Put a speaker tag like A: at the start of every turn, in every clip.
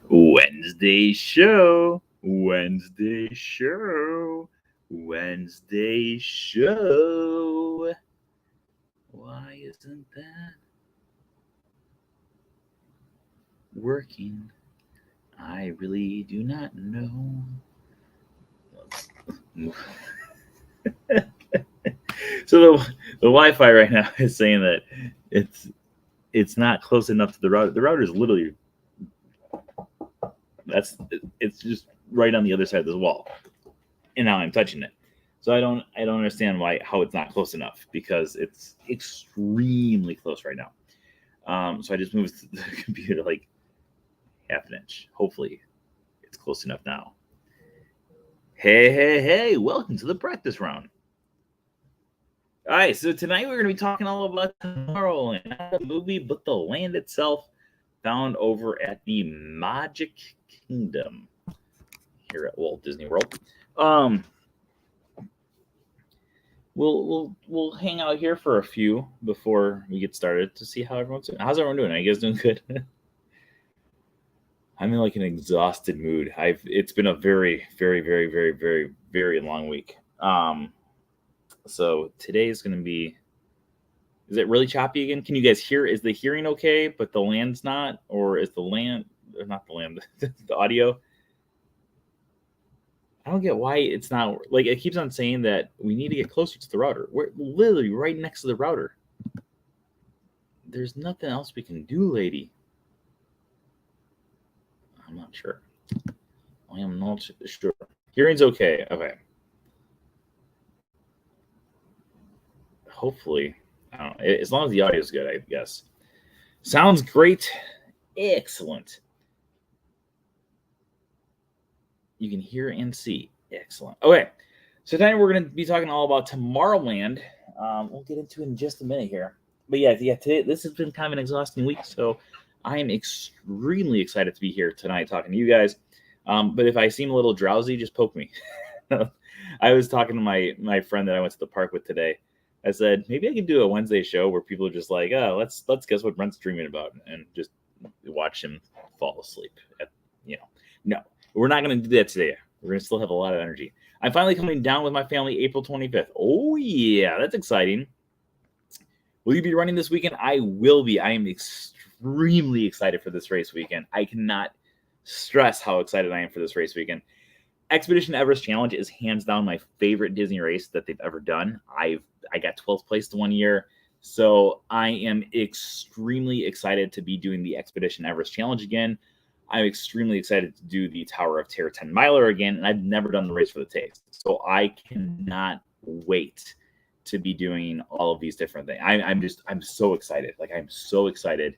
A: Wednesday show. Wednesday show. Wednesday show. Why isn't that working? I really do not know. So the Wi-Fi right now is saying that it's not close enough to the router. The router is literally it's just right on the other side of this wall, and now I'm touching it. So I don't understand how it's not close enough, because it's extremely close right now. So I just moved the computer like half an inch. Hopefully it's close enough now. Hey, welcome to the practice round. All right, so tonight we're going to be talking all about Tomorrowland, not the movie, but the land itself, found over at the Magic Kingdom here at Walt Disney World. We'll hang out here for a few before we get started to see how everyone's doing. How's everyone doing? Are you guys doing good? I'm in like an exhausted mood. It's been a very, very, very, very, very, very long week. So today is going to be. Is it really choppy again? Can you guys hear? Is the hearing okay, but the land's not, or is the land not the land, the audio? I don't get why it's not, like, it keeps on saying that we need to get closer to the router. We're literally right next to the router. There's nothing else we can do, lady. I'm not sure. I am not sure. Hearing's okay. Okay. Hopefully, I don't know. As long as the audio is good, I guess. Sounds great. Excellent. You can hear and see. Excellent. Okay, so tonight we're going to be talking all about Tomorrowland. We'll get into it in just a minute here. But yeah, today this has been kind of an exhausting week, so I am extremely excited to be here tonight talking to you guys. But if I seem a little drowsy, just poke me. I was talking to my friend that I went to the park with today. I said, maybe I could do a Wednesday show where people are just like, oh, let's guess what Brent's dreaming about, and just watch him fall asleep. No, we're not going to do that today. We're going to still have a lot of energy. I'm finally coming down with my family April 25th. Oh, yeah, that's exciting. Will you be running this weekend? I will be. I am extremely excited for this race weekend. I cannot stress how excited I am for this race weekend. Expedition Everest Challenge is hands down my favorite Disney race that they've ever done. I got 12th place one year, so I am extremely excited to be doing the Expedition Everest Challenge again. I'm extremely excited to do the Tower of Terror 10 miler again, and I've never done the race for the taste, so I cannot wait to be doing all of these different things. I'm so excited. Like, I'm so excited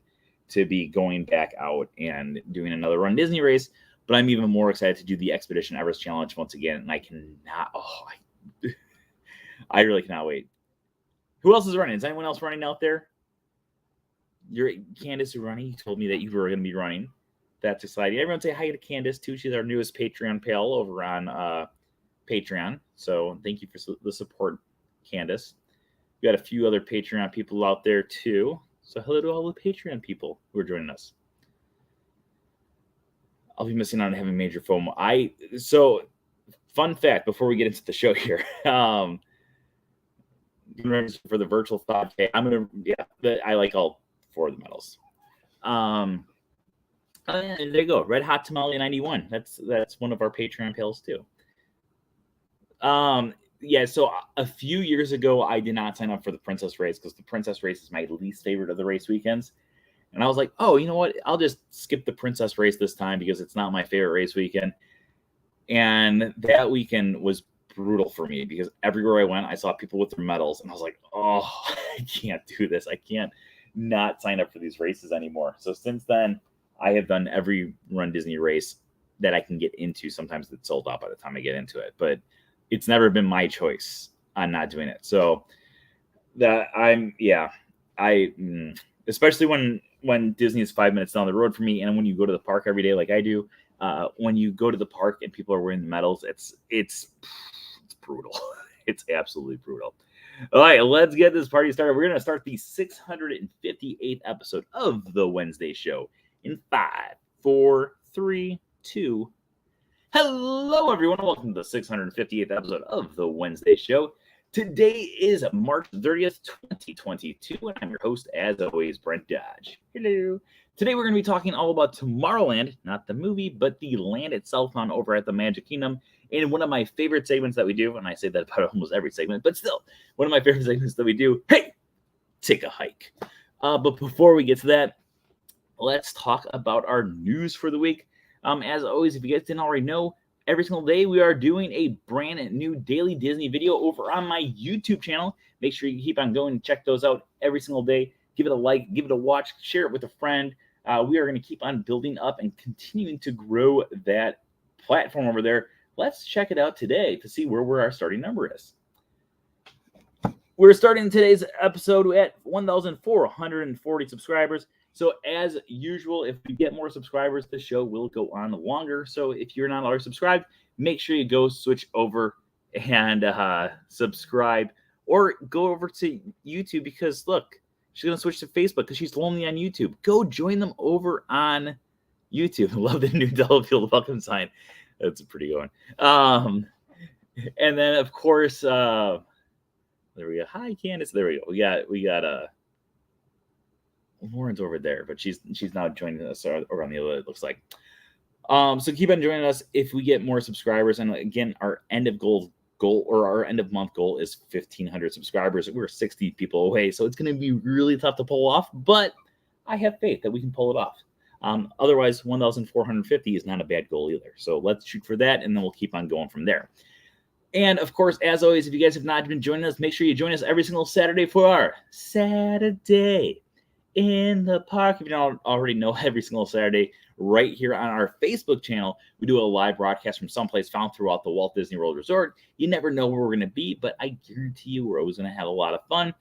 A: to be going back out and doing another Run Disney race. But I'm even more excited to do the Expedition Everest Challenge once again, and I cannot. I really cannot wait. Who else is running? Is anyone else running out there? Candace is running. You told me that you were going to be running. That's exciting. Everyone say hi to Candace too. She's our newest Patreon pal over on Patreon. So thank you for the support, Candace. We got a few other Patreon people out there too. So hello to all the Patreon people who are joining us. I'll be missing out on having major FOMO. So fun fact before we get into the show here. For the virtual 5K, I like all four of the medals. And there you go. Red Hot Tamale 91. That's one of our Patreon pals too. So a few years ago, I did not sign up for the Princess race because the Princess race is my least favorite of the race weekends. And I was like, oh, you know what? I'll just skip the Princess race this time because it's not my favorite race weekend. And that weekend was brutal for me because everywhere I went, I saw people with their medals. And I was like, oh, I can't do this. I can't not sign up for these races anymore. So since then, I have done every Run Disney race that I can get into. Sometimes it's sold out by the time I get into it. But it's never been my choice on not doing it. So especially when Disney is 5 minutes down the road for me, and when you go to the park every day like I do, when you go to the park and people are wearing the medals, it's brutal. It's absolutely brutal. All right, let's get this party started. We're going to start the 658th episode of the Wednesday show in 5, 4, 3, 2. Hello, everyone. Welcome to the 658th episode of the Wednesday Show. Today is March 30th, 2022, and I'm your host, as always, Brent Dodge. Hello. Today we're going to be talking all about Tomorrowland, not the movie, but the land itself on over at the Magic Kingdom. In one of my favorite segments that we do, and I say that about almost every segment, but still, one of my favorite segments that we do, hey, take a hike. But before we get to that, let's talk about our news for the week. As always, if you guys didn't already know, every single day we are doing a brand new daily Disney video over on my YouTube channel. Make sure you keep on going and check those out every single day. Give it a like, give it a watch, share it with a friend. We are going to keep on building up and continuing to grow that platform over there. Let's check it out today to see where our starting number is. We're starting today's episode at 1,440 subscribers. So as usual, if we get more subscribers, the show will go on longer. So if you're not already subscribed, make sure you go switch over and subscribe, or go over to YouTube, because look, she's going to switch to Facebook because she's lonely on YouTube. Go join them over on YouTube. I love the new Delafield welcome sign. That's a pretty good one. And then, of course, there we go. Hi, Candace. There we go. We got Lauren's over there, but she's now joining us over on the other, it looks like. So keep on joining us if we get more subscribers. And again, our end of goal or our end of month goal is 1,500 subscribers. We're 60 people away, so it's going to be really tough to pull off, but I have faith that we can pull it off. Otherwise, 1,450 is not a bad goal either. So let's shoot for that, and then we'll keep on going from there. And of course, as always, if you guys have not been joining us, make sure you join us every single Saturday for our Saturday in the Park. If you don't already know, every single Saturday right here on our Facebook channel, we do a live broadcast from someplace found throughout the Walt Disney World Resort. You never know where we're going to be, but I guarantee you we're always going to have a lot of fun.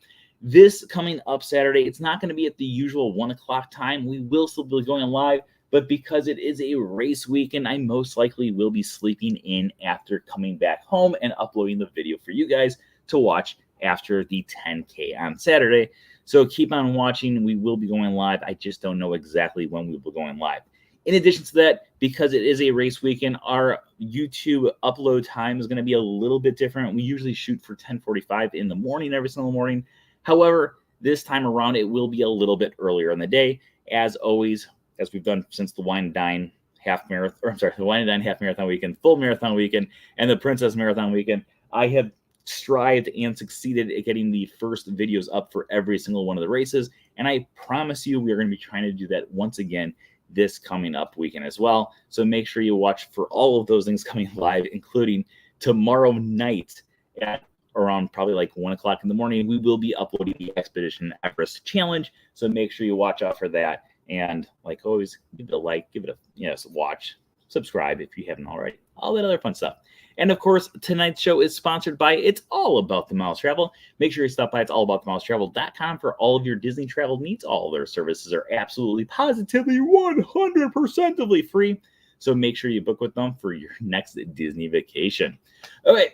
A: This coming up Saturday, it's not going to be at the usual 1 o'clock time. We will still be going live, but because it is a race weekend, I most likely will be sleeping in after coming back home and uploading the video for you guys to watch after the 10K on Saturday. So keep on watching. We will be going live. I just don't know exactly when we will be going live. In addition to that, because it is a race weekend, our YouTube upload time is going to be a little bit different. We usually shoot for 10:45 in the morning every single morning. However, this time around, it will be a little bit earlier in the day. As always, as we've done since the Wine and Dine the Wine and Dine half marathon weekend, full marathon weekend, and the Princess Marathon weekend, I have strived and succeeded at getting the first videos up for every single one of the races. And I promise you, we are going to be trying to do that once again this coming up weekend as well. So make sure you watch for all of those things coming live, including tomorrow night at around probably like 1 o'clock in the morning. We will be uploading the Expedition Everest Challenge. So make sure you watch out for that. And like always, give it a like, give it a watch, subscribe if you haven't already, all that other fun stuff. And of course, tonight's show is sponsored by It's All About the Miles Travel. Make sure you stop by it'sallaboutthemilestravel.com for all of your Disney travel needs. All of their services are absolutely, positively, 100% free. So make sure you book with them for your next Disney vacation. Okay,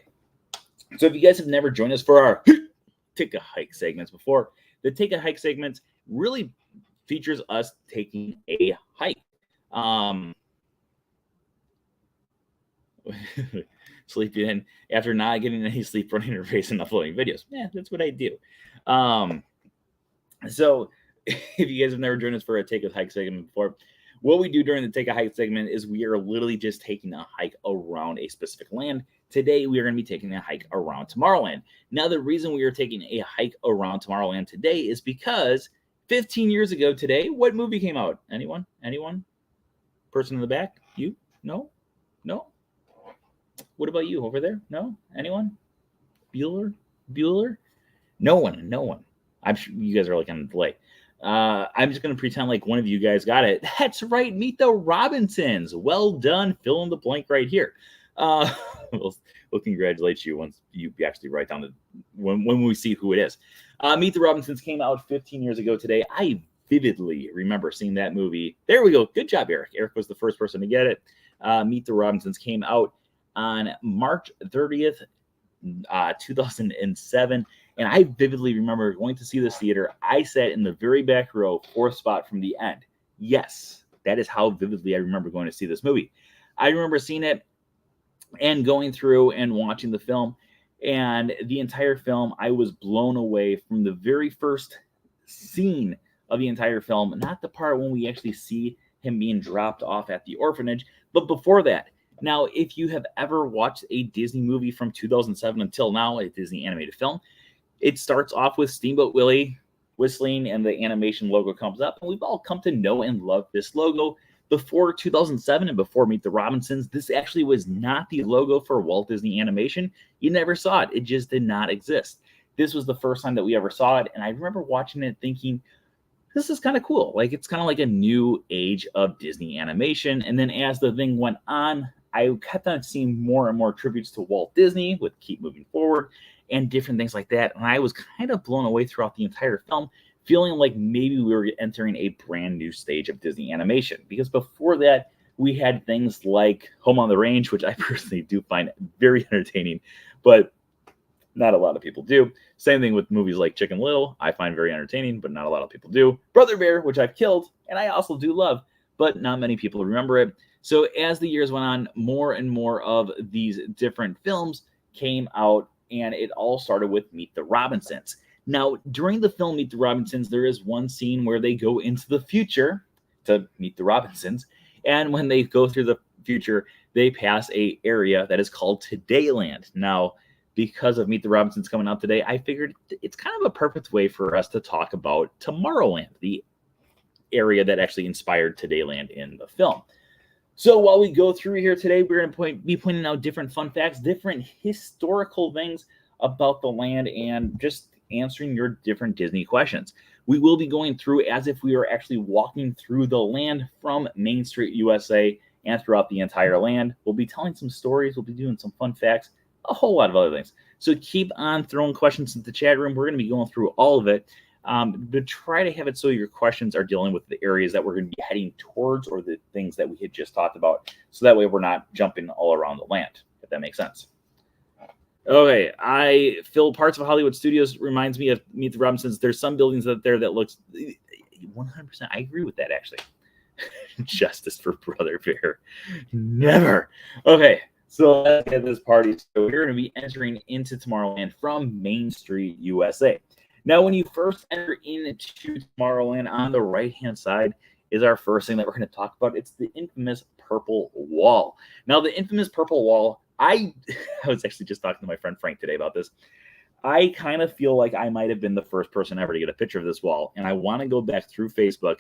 A: so if you guys have never joined us for our Take a Hike segments before, the Take a Hike segments really features us taking a hike. Sleeping in after not getting any sleep, running a race and uploading videos. Yeah, that's what I do. So if you guys have never joined us for a Take a Hike segment before, what we do during the Take a Hike segment is we are literally just taking a hike around a specific land. Today, we are going to be taking a hike around Tomorrowland. Now, the reason we are taking a hike around Tomorrowland today is because 15 years ago today, what movie came out? Anyone? Person in the back? You? No? What about you over there? No? Anyone? Bueller? No one. I'm sure you guys are like on a delay. I'm just going to pretend like one of you guys got it. That's right. Meet the Robinsons. Well done. Fill in the blank right here. We'll congratulate you once you actually write down when we see who it is. Meet the Robinsons came out 15 years ago today. I vividly remember seeing that movie. There we go. Good job, Eric. Eric was the first person to get it. Meet the Robinsons came out on March 30th, 2007. And I vividly remember going to see this theater. I sat in the very back row, fourth spot from the end. Yes, That is how vividly I remember going to see this movie. I remember seeing it and going through and watching the film, and the entire film, I was blown away from the very first scene of the entire film, not the part when we actually see him being dropped off at the orphanage, but before that. Now, if you have ever watched a Disney movie from 2007 until now, a Disney animated film, it starts off with Steamboat Willie whistling and the animation logo comes up, and we've all come to know and love this logo. Before 2007 and before Meet the Robinsons, this actually was not the logo for Walt Disney Animation. You never saw it. It just did not exist. This was the first time that we ever saw it, and I remember watching it thinking, this is kind of cool. Like, it's kind of like a new age of Disney animation. And then as the thing went on, I kept on seeing more and more tributes to Walt Disney with Keep Moving Forward and different things like that. And I was kind of blown away throughout the entire film, feeling like maybe we were entering a brand new stage of Disney animation. Because before that, we had things like Home on the Range, which I personally do find very entertaining, but not a lot of people do. Same thing with movies like Chicken Little, I find very entertaining, but not a lot of people do. Brother Bear, which I've killed, and I also do love, but not many people remember it. So as the years went on, more and more of these different films came out, and it all started with Meet the Robinsons. Now, during the film Meet the Robinsons, there is one scene where they go into the future to meet the Robinsons. And when they go through the future, they pass a area that is called Todayland. Now, because of Meet the Robinsons coming out today, I figured it's kind of a perfect way for us to talk about Tomorrowland, the area that actually inspired Todayland in the film. So while we go through here today, we're going to be pointing out different fun facts, different historical things about the land, and just answering your different Disney questions. We will be going through as if we were actually walking through the land from Main Street, USA, and throughout the entire land. We'll be telling some stories. We'll be doing some fun facts, a whole lot of other things. So keep on throwing questions into the chat room. We're going to be going through all of it. But try to have it so your questions are dealing with the areas that we're going to be heading towards or the things that we had just talked about. So that way we're not jumping all around the land, if that makes sense. Okay, I feel parts of Hollywood Studios reminds me of Meet the Robinsons. There's some buildings out there that looks 100%. I agree with that, actually. Justice for Brother Bear. Never. Okay, so let's get this party. So we're going to be entering into Tomorrowland from Main Street, USA. Now, when you first enter into Tomorrowland, on the right-hand side is our first thing that we're going to talk about. It's the infamous purple wall. Now, the infamous purple wall, I was actually just talking to my friend Frank today about this. I kind of feel like I might have been the first person ever to get a picture of this wall, and I want to go back through Facebook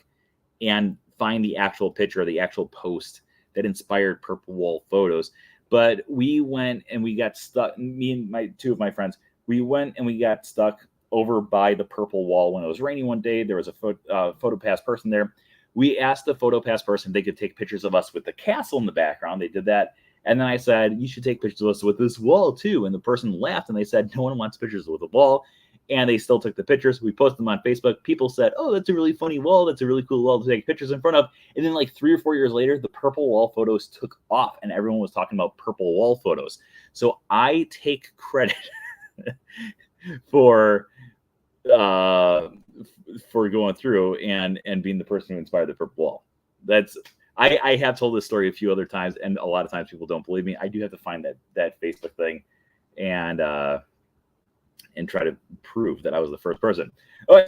A: and find the actual picture, the actual post that inspired purple wall photos. But we went and we got stuck, me and two of my friends, we went and we got stuck over by the purple wall when it was raining one day. There was a PhotoPass person there. We asked the PhotoPass person if they could take pictures of us with the castle in the background. They did that. And then I said, you should take pictures of us with this wall too. And the person laughed and they said, no one wants pictures with a wall. And they still took the pictures. We posted them on Facebook. People said, oh, that's a really funny wall. That's a really cool wall to take pictures in front of. And then like 3 or 4 years later, the purple wall photos took off and everyone was talking about purple wall photos. So I take credit for going through and being the person who inspired the purple wall. That's I have told this story a few other times, and a lot of times people don't believe me. I do have to find that Facebook thing and try to prove that I was the first person. Oh,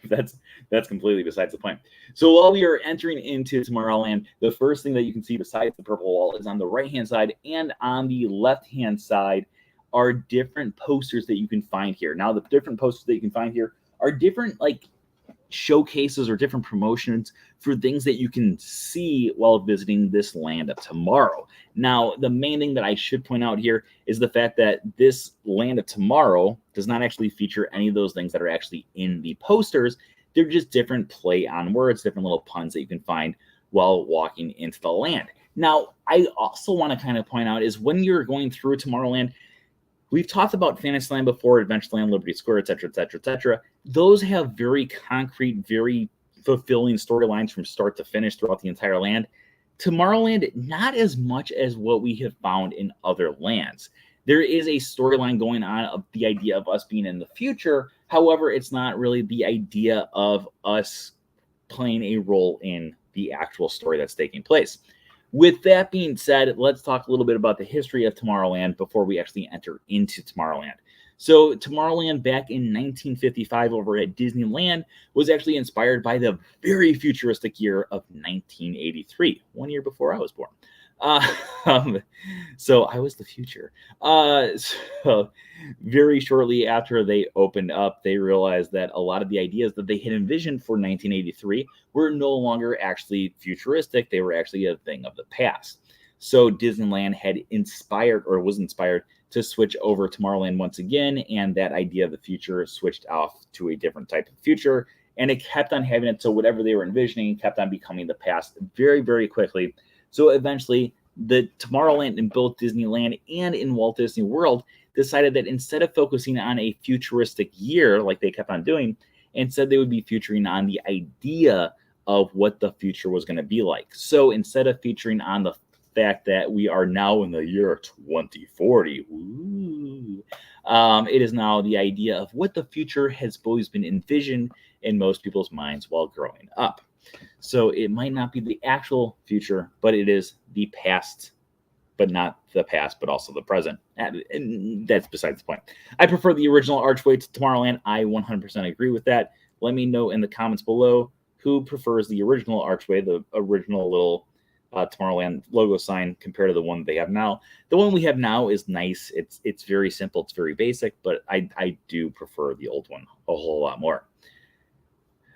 A: that's completely besides the point. So while we are entering into Tomorrowland, the first thing that you can see besides the purple wall is on the right-hand side and on the left-hand side are different posters that you can find here. Now, the different posters that you can find here are different like showcases or different promotions for things that you can see while visiting this land of tomorrow. Now, the main thing that I should point out here is the fact that this land of tomorrow does not actually feature any of those things that are actually in the posters. They're just different play on words, different little puns that you can find while walking into the land. Now, I also want to kind of point out is when you're going through Tomorrowland, we've talked about Fantasyland before, Adventureland, Liberty Square, etc., etc., etc. Those have very concrete, very fulfilling storylines from start to finish throughout the entire land. Tomorrowland, not as much as what we have found in other lands. There is a storyline going on of the idea of us being in the future. However, it's not really the idea of us playing a role in the actual story that's taking place. With that being said, let's talk a little bit about the history of Tomorrowland before we actually enter into Tomorrowland. So Tomorrowland back in 1955 over at Disneyland was actually inspired by the very futuristic year of 1983, 1 year before I was born. So I was the future. So very shortly after they opened up, they realized that a lot of the ideas that they had envisioned for 1983 were no longer actually futuristic. They were actually a thing of the past. So Disneyland had was inspired to switch over Tomorrowland once again, and that idea of the future switched off to a different type of future, and it kept on having it so whatever they were envisioning kept on becoming the past very, very quickly. So eventually, the Tomorrowland in both Disneyland and in Walt Disney World decided that instead of focusing on a futuristic year like they kept on doing, instead they would be featuring on the idea of what the future was going to be like. So instead of featuring on the fact that we are now in the year 2040, it is now the idea of what the future has always been envisioned in most people's minds while growing up. So it might not be the actual future, but it is the past, but not the past, but also the present. And that's besides the point. I prefer the original archway to Tomorrowland. I 100% agree with that. Let me know in the comments below who prefers the original archway, the original little Tomorrowland logo sign compared to the one they have now. The one we have now is nice. It's very simple. It's very basic, but I do prefer the old one a whole lot more.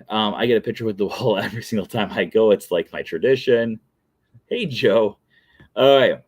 A: I get a picture with the wall every single time I go. It's like my tradition. Hey, Joe. All right.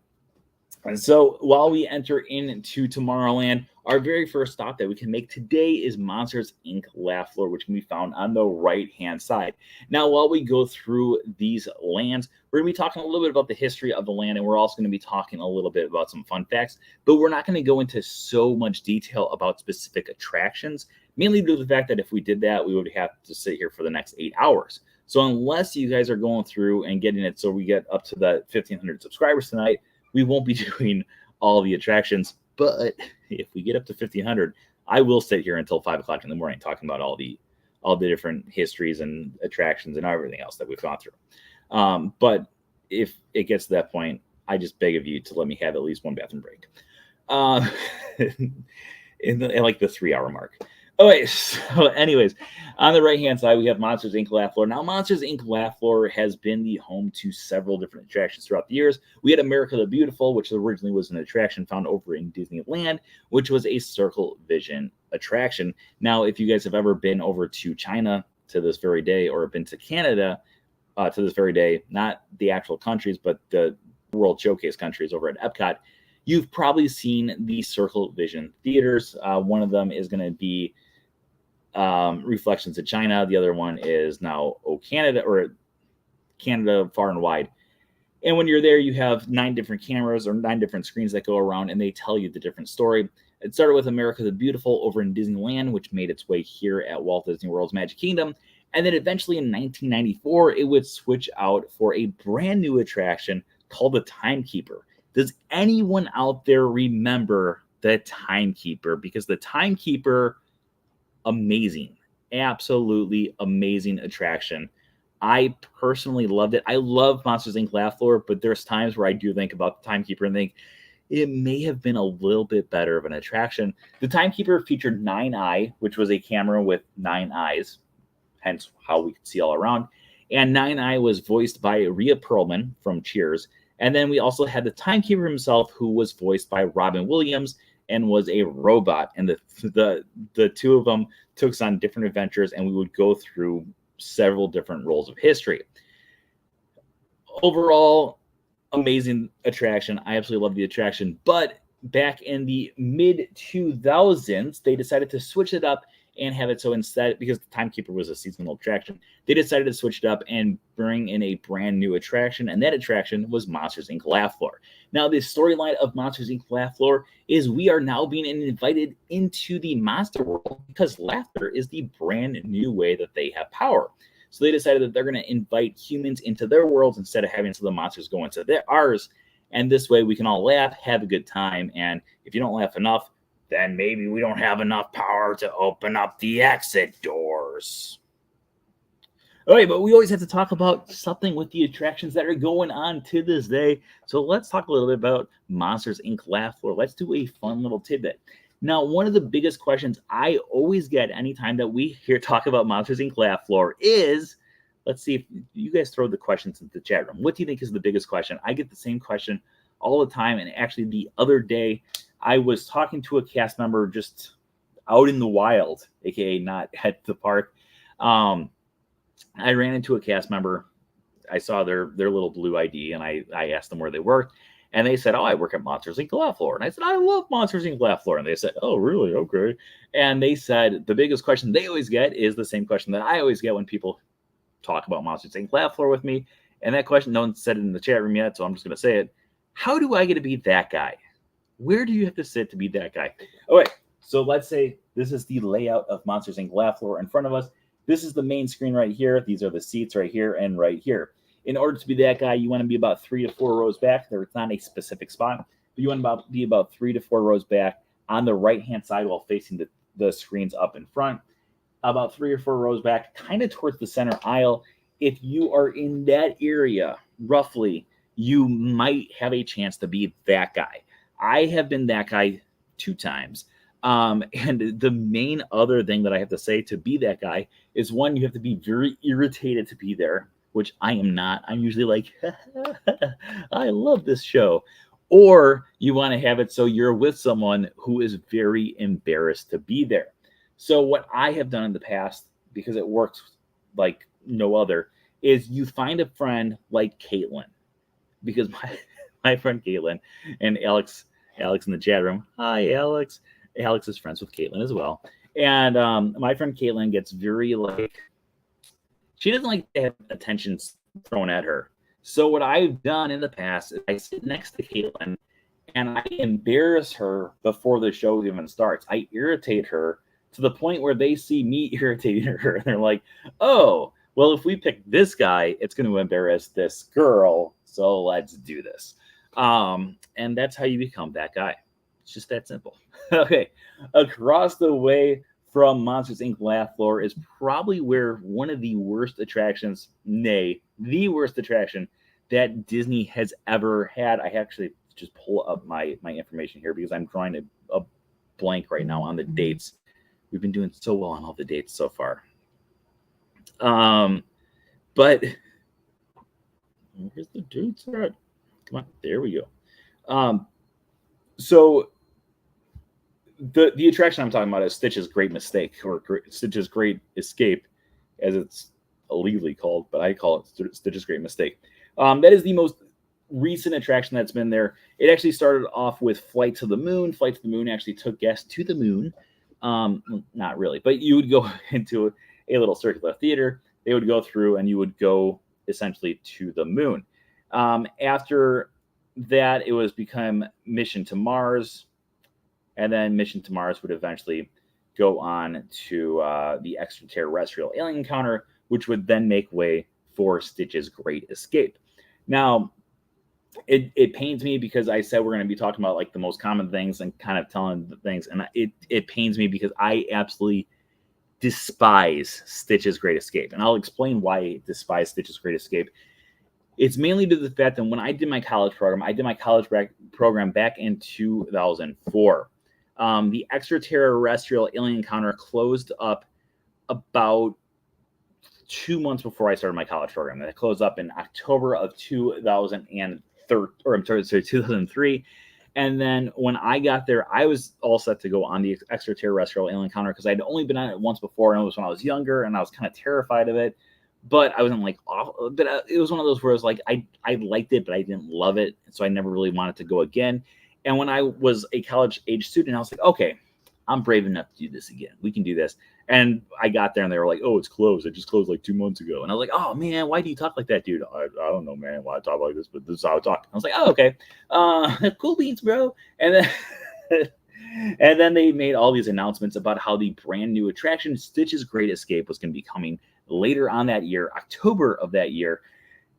A: And so while we enter into Tomorrowland, our very first stop that we can make today is Monsters, Inc. Laugh Floor, which can be found on the right-hand side. Now, while we go through these lands, we're going to be talking a little bit about the history of the land, and we're also going to be talking a little bit about some fun facts, but we're not going to go into so much detail about specific attractions, mainly due to the fact that if we did that, we would have to sit here for the next 8 hours. So unless you guys are going through and getting it so we get up to the 1,500 subscribers tonight, we won't be doing all the attractions. But if we get up to 1,500, I will sit here until 5 o'clock in the morning talking about all the different histories and attractions and everything else that we've gone through. But if it gets to that point, I just beg of you to let me have at least one bathroom break. In like the 3-hour mark. Okay, so anyways, on the right-hand side, we have Monsters, Inc. Laugh Floor. Now, Monsters, Inc. Laugh Floor has been the home to several different attractions throughout the years. We had America the Beautiful, which originally was an attraction found over in Disneyland, which was a circle vision attraction. Now, if you guys have ever been over to China to this very day or been to Canada to this very day, not the actual countries, but the World Showcase countries over at Epcot, you've probably seen the circle vision theaters. One of them is going to be Reflections of China. The other one is now Canada, or Canada Far and Wide. And when you're there, you have 9 different cameras or 9 different screens that go around, and they tell you the different story. It started with America the Beautiful over in Disneyland, which made its way here at Walt Disney World's Magic Kingdom. And then eventually in 1994, it would switch out for a brand new attraction called the Timekeeper. Does anyone out there remember the Timekeeper? Because the Timekeeper, amazing, absolutely amazing attraction. I personally loved it. I love Monsters, Inc. Laugh Floor, but there's times where I do think about the Timekeeper and think it may have been a little bit better of an attraction. The Timekeeper featured 9-Eye, which was a camera with 9 eyes, hence how we could see all around. And 9-Eye was voiced by Rhea Perlman from Cheers. And then we also had the Timekeeper himself, who was voiced by Robin Williams and was a robot. And the two of them took us on different adventures, and we would go through several different roles of history. Overall, amazing attraction. I absolutely love the attraction. But back in the mid-2000s, they decided to switch it up and have it so instead, because the Timekeeper was a seasonal attraction, they decided to switch it up and bring in a brand new attraction, and that attraction was Monsters, Inc. Laugh Floor. Now, the storyline of Monsters, Inc. Laugh Floor is we are now being invited into the monster world because laughter is the brand new way that they have power. So they decided that they're going to invite humans into their worlds instead of having some of the monsters go into ours, and this way we can all laugh, have a good time, and if you don't laugh enough, then maybe we don't have enough power to open up the exit doors. All right, but we always have to talk about something with the attractions that are going on to this day. So let's talk a little bit about Monsters Inc. Laugh Floor. Let's do a fun little tidbit. Now, one of the biggest questions I always get anytime that we hear talk about Monsters Inc. Laugh Floor is, let's see if you guys throw the questions into the chat room. What do you think is the biggest question? I get the same question all the time. And actually, the other day, I was talking to a cast member just out in the wild, aka not at the park. I ran into a cast member. I saw their little blue ID, and I asked them where they worked, and they said, "Oh, I work at Monsters Inc. Laugh Floor." And I said, "I love Monsters Inc. Laugh Floor." And they said, "Oh, really? Okay." And they said the biggest question they always get is the same question that I always get when people talk about Monsters Inc. Laugh Floor with me. And that question, no one said it in the chat room yet, so I'm just going to say it. How do I get to be that guy? Where do you have to sit to be that guy? All right, so let's say this is the layout of Monsters Inc. Laugh Floor in front of us. This is the main screen right here. These are the seats right here and right here. In order to be that guy, you want to be about 3 to 4 rows back. There's not a specific spot, but you want to be about 3 to 4 rows back on the right-hand side while facing the screens up in front. About 3 or 4 rows back, kind of towards the center aisle. If you are in that area, roughly, you might have a chance to be that guy. I have been that guy 2 times. And the main other thing that I have to say to be that guy is, one, you have to be very irritated to be there, which I am not. I'm usually like, I love this show. Or you want to have it so you're with someone who is very embarrassed to be there. So what I have done in the past, because it works like no other, is you find a friend like Caitlin, because my friend Caitlin and Alex in the chat room. Hi, Alex. Alex is friends with Caitlin as well. And my friend Caitlin gets very she doesn't like to have attention thrown at her. So what I've done in the past is I sit next to Caitlin and I embarrass her before the show even starts. I irritate her to the point where they see me irritating her. And they're like, oh, well, if we pick this guy, it's going to embarrass this girl. So let's do this. And that's how you become that guy. It's just that simple. Okay. Across the way from Monsters Inc. Laugh Floor is probably where one of the worst attractions, nay, the worst attraction that Disney has ever had. I actually just pull up my information here because I'm drawing a blank right now on the dates. We've been doing so well on all the dates so far. But where's the dates at? Come on, there we go. So the attraction I'm talking about is Stitch's Great Mistake, or Stitch's Great Escape, as it's illegally called, but I call it Stitch's Great Mistake. That is the most recent attraction that's been there. It actually started off with Flight to the Moon. Flight to the Moon actually took guests to the moon. Not really, but you would go into a little circular theater. They would go through, and you would go essentially to the moon. After that, it was become Mission to Mars. And then Mission to Mars would eventually go on to the extraterrestrial alien encounter, which would then make way for Stitch's Great Escape. Now, it pains me because I said we're going to be talking about like the most common things and kind of telling the things. And it pains me because I absolutely despise Stitch's Great Escape. And I'll explain why I despise Stitch's Great Escape. It's mainly due to the fact that when I did my college program back in 2004. The extraterrestrial alien encounter closed up about 2 months before I started my college program. It closed up in October of 2003. And then when I got there, I was all set to go on the extraterrestrial alien encounter because I'd only been on it once before, and it was when I was younger, and I was kind of terrified of it. But I wasn't like awful. But it was one of those where it was like I liked it, but I didn't love it, so I never really wanted to go again. And when I was a college-age student, I was like, okay, I'm brave enough to do this again. We can do this. And I got there, and they were like, oh, it's closed. It just closed like 2 months ago. And I was like, oh, man, why do you talk like that, dude? I don't know, man, why I talk like this, but this is how I talk. I was like, oh, okay. Cool beans, bro. And then and then they made all these announcements about how the brand new attraction, Stitch's Great Escape, was going to be coming later on that year, October of that year.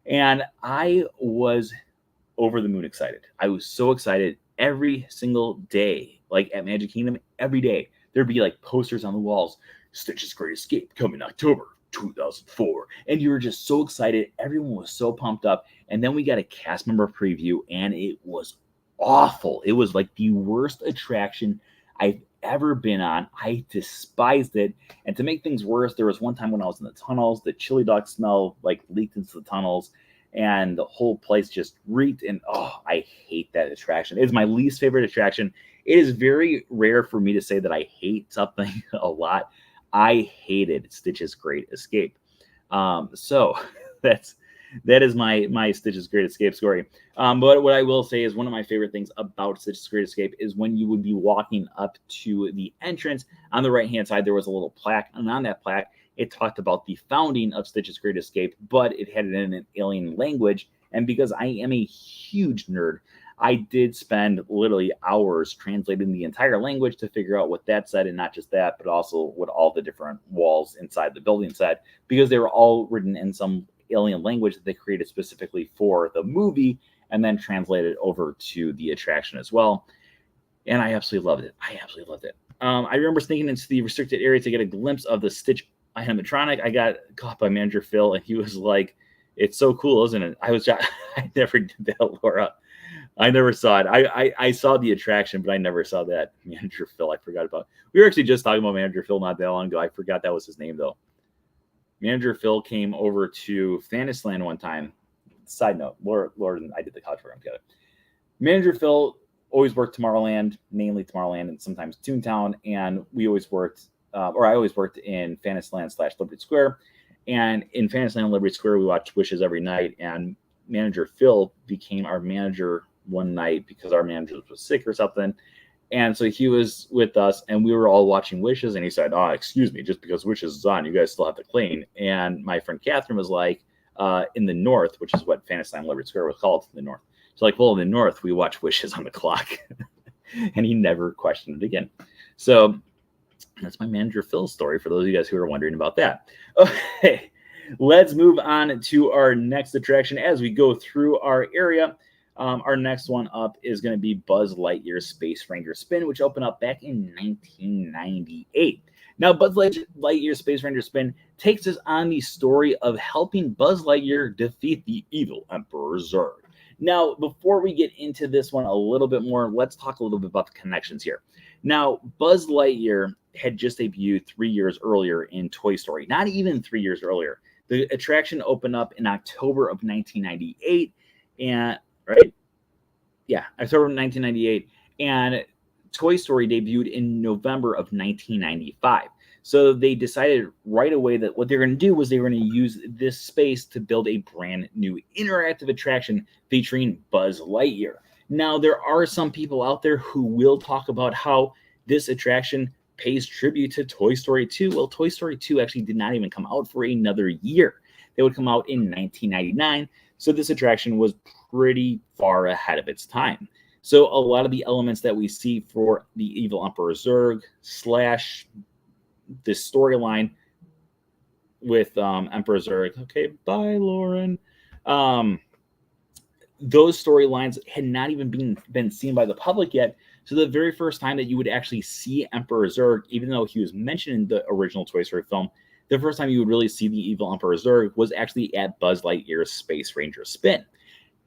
A: And I was over the moon excited. I was so excited. Every single day, like at Magic Kingdom, every day, there'd be like posters on the walls. Stitch's Great Escape coming October. 2004. And you were just so excited. Everyone was so pumped up. And then we got a cast member preview, and it was awful. It was like the worst attraction I've ever been on. I despised it. And to make things worse, there was one time when I was in the tunnels, the chili dog smell like leaked into the tunnels, and the whole place just reeked. And oh, I hate that attraction. It's my least favorite attraction. It is very rare for me to say that I hate something a lot. I hated Stitch's Great Escape. So that is my Stitch's Great Escape story. But what I will say is one of my favorite things about Stitch's Great Escape is when you would be walking up to the entrance. On the right-hand side, there was a little plaque, and on that plaque, it talked about the founding of Stitch's Great Escape, but it had it in an alien language. And because I am a huge nerd, I did spend literally hours translating the entire language to figure out what that said, and not just that, but also what all the different walls inside the building said, because they were all written in some alien language that they created specifically for the movie and then translated over to the attraction as well. And I absolutely loved it. I remember sneaking into the restricted area to get a glimpse of the Stitch animatronic. I got caught by Manager Phil, and he was like, "It's so cool, isn't it?" I never did that, Laura. I never saw it. I saw the attraction, but I never saw that Manager Phil. I forgot about. We were actually just talking about Manager Phil not that long ago. I forgot that was his name, though. Manager Phil came over to Fantasyland one time. Side note, Laura and I did the college program together. Manager Phil always worked Tomorrowland, mainly Tomorrowland, and sometimes Toontown. And we always worked, I always worked in Fantasyland / Liberty Square. And in Fantasyland Liberty Square, we watched Wishes every night. And Manager Phil became our manager one night because our manager was sick or something. And so he was with us, and we were all watching Wishes, and he said, "Oh, excuse me, just because Wishes is on, you guys still have to clean." And my friend Catherine was like, in the north, which is what Fantasyland Liberty Square was called, in the north. So like, well, in the north, we watch Wishes on the clock. And he never questioned it again. So that's my Manager Phil story, for those of you guys who are wondering about that. Okay, let's move on to our next attraction as we go through our area. Our next one up is going to be Buzz Lightyear Space Ranger Spin, which opened up back in 1998. Now, Buzz Lightyear Space Ranger Spin takes us on the story of helping Buzz Lightyear defeat the evil Emperor Zurg. Now, before we get into this one a little bit more, let's talk a little bit about the connections here. Now, Buzz Lightyear had just debuted 3 years earlier in Toy Story, not even 3 years earlier. The attraction opened up in October of 1998, and October of 1998, and Toy Story debuted in November of 1995. So they decided right away that what they're going to do was they were going to use this space to build a brand new interactive attraction featuring Buzz Lightyear. Now, there are some people out there who will talk about how this attraction pays tribute to Toy Story 2. Well, Toy Story 2 actually did not even come out for another year. They would come out in 1999. So this attraction was pretty far ahead of its time. So a lot of the elements that we see for the evil Emperor Zurg / this storyline with Emperor Zurg. Okay, bye, Lauren. Those storylines had not even been seen by the public yet. So the very first time that you would actually see Emperor Zurg, even though he was mentioned in the original Toy Story film, the first time you would really see the evil Emperor Zurg was actually at Buzz Lightyear's Space Ranger Spin.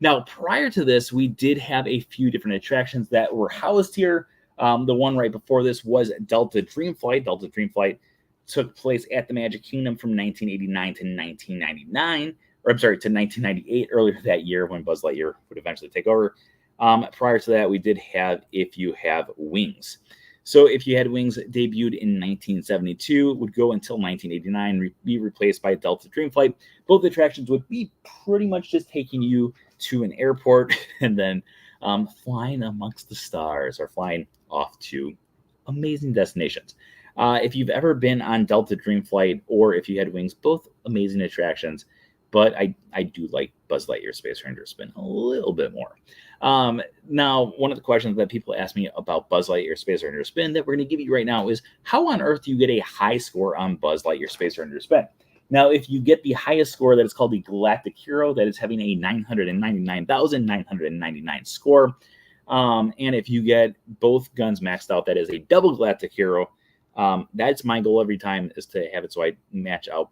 A: Now, prior to this, we did have a few different attractions that were housed here. The one right before this was Delta Dream Flight. Delta Dream Flight took place at the Magic Kingdom from 1989 to 1999, or I'm sorry, to 1998, earlier that year when Buzz Lightyear would eventually take over. Prior to that, we did have If You Have Wings. So If You Had Wings debuted in 1972, would go until 1989, be replaced by Delta Dream Flight. Both attractions would be pretty much just taking you to an airport and then flying amongst the stars or flying off to amazing destinations. If you've ever been on Delta Dream Flight or If You Had Wings, both amazing attractions, but I do like Buzz Lightyear Space Ranger Spin a little bit more. Now, one of the questions that people ask me about Buzz Lightyear Space Ranger Spin that we're going to give you right now is, how on earth do you get a high score on Buzz Lightyear Space Ranger Spin? Now, if you get the highest score, that is called the Galactic Hero, that is having a 999,999 score. And if you get both guns maxed out, that is a double Galactic Hero. That's my goal every time, is to have it so I match out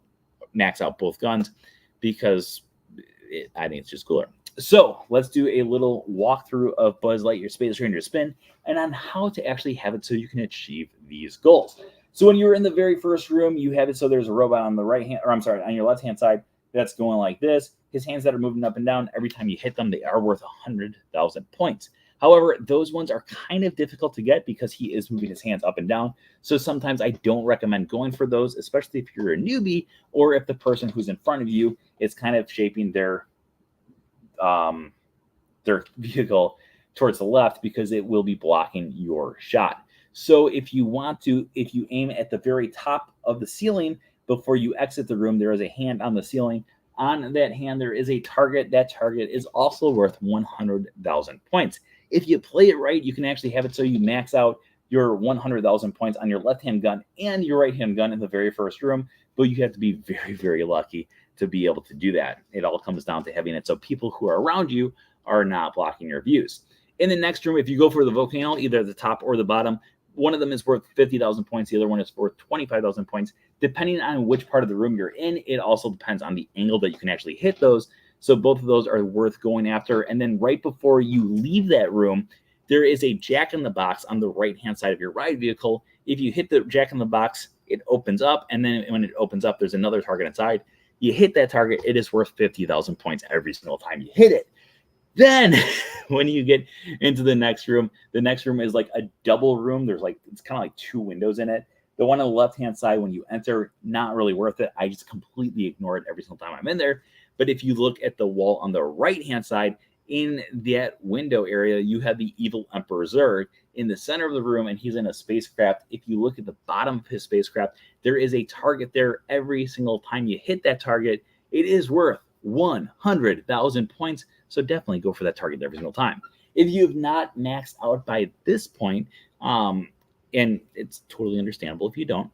A: max out both guns because I think it's just cooler. So let's do a little walkthrough of Buzz Lightyear Space Ranger Spin and on how to actually have it so you can achieve these goals. So when you're in the very first room, you have it so there's a robot on the right hand, or I'm sorry, on your left hand side that's going like this. His hands that are moving up and down, every time you hit them, they are worth 100,000 points. However, those ones are kind of difficult to get because he is moving his hands up and down. So sometimes I don't recommend going for those, especially if you're a newbie or if the person who's in front of you is kind of shaping their vehicle towards the left because it will be blocking your shot. So if you aim at the very top of the ceiling before you exit the room, there is a hand on the ceiling. On that hand, there is a target. That target is also worth 100,000 points. If you play it right, you can actually have it so you max out your 100,000 points on your left-hand gun and your right-hand gun in the very first room, but you have to be very, very lucky to be able to do that. It all comes down to having it so people who are around you are not blocking your views. In the next room, if you go for the volcano, either the top or the bottom, one of them is worth 50,000 points. The other one is worth 25,000 points. Depending on which part of the room you're in, it also depends on the angle that you can actually hit those. So both of those are worth going after. And then right before you leave that room, there is a jack-in-the-box on the right-hand side of your ride vehicle. If you hit the jack-in-the-box, it opens up. And then when it opens up, there's another target inside. You hit that target, it is worth 50,000 points every single time you hit it. Then when you get into the next room is like a double room. It's kind of like two windows in it. The one on the left-hand side, when you enter, not really worth it. I just completely ignore it every single time I'm in there. But if you look at the wall on the right-hand side, in that window area, you have the evil Emperor Zurg in the center of the room, and he's in a spacecraft. If you look at the bottom of his spacecraft, there is a target there. Every single time you hit that target, it is worth 100,000 points. So definitely go for that target every single time. If you have not maxed out by this point, and it's totally understandable if you don't,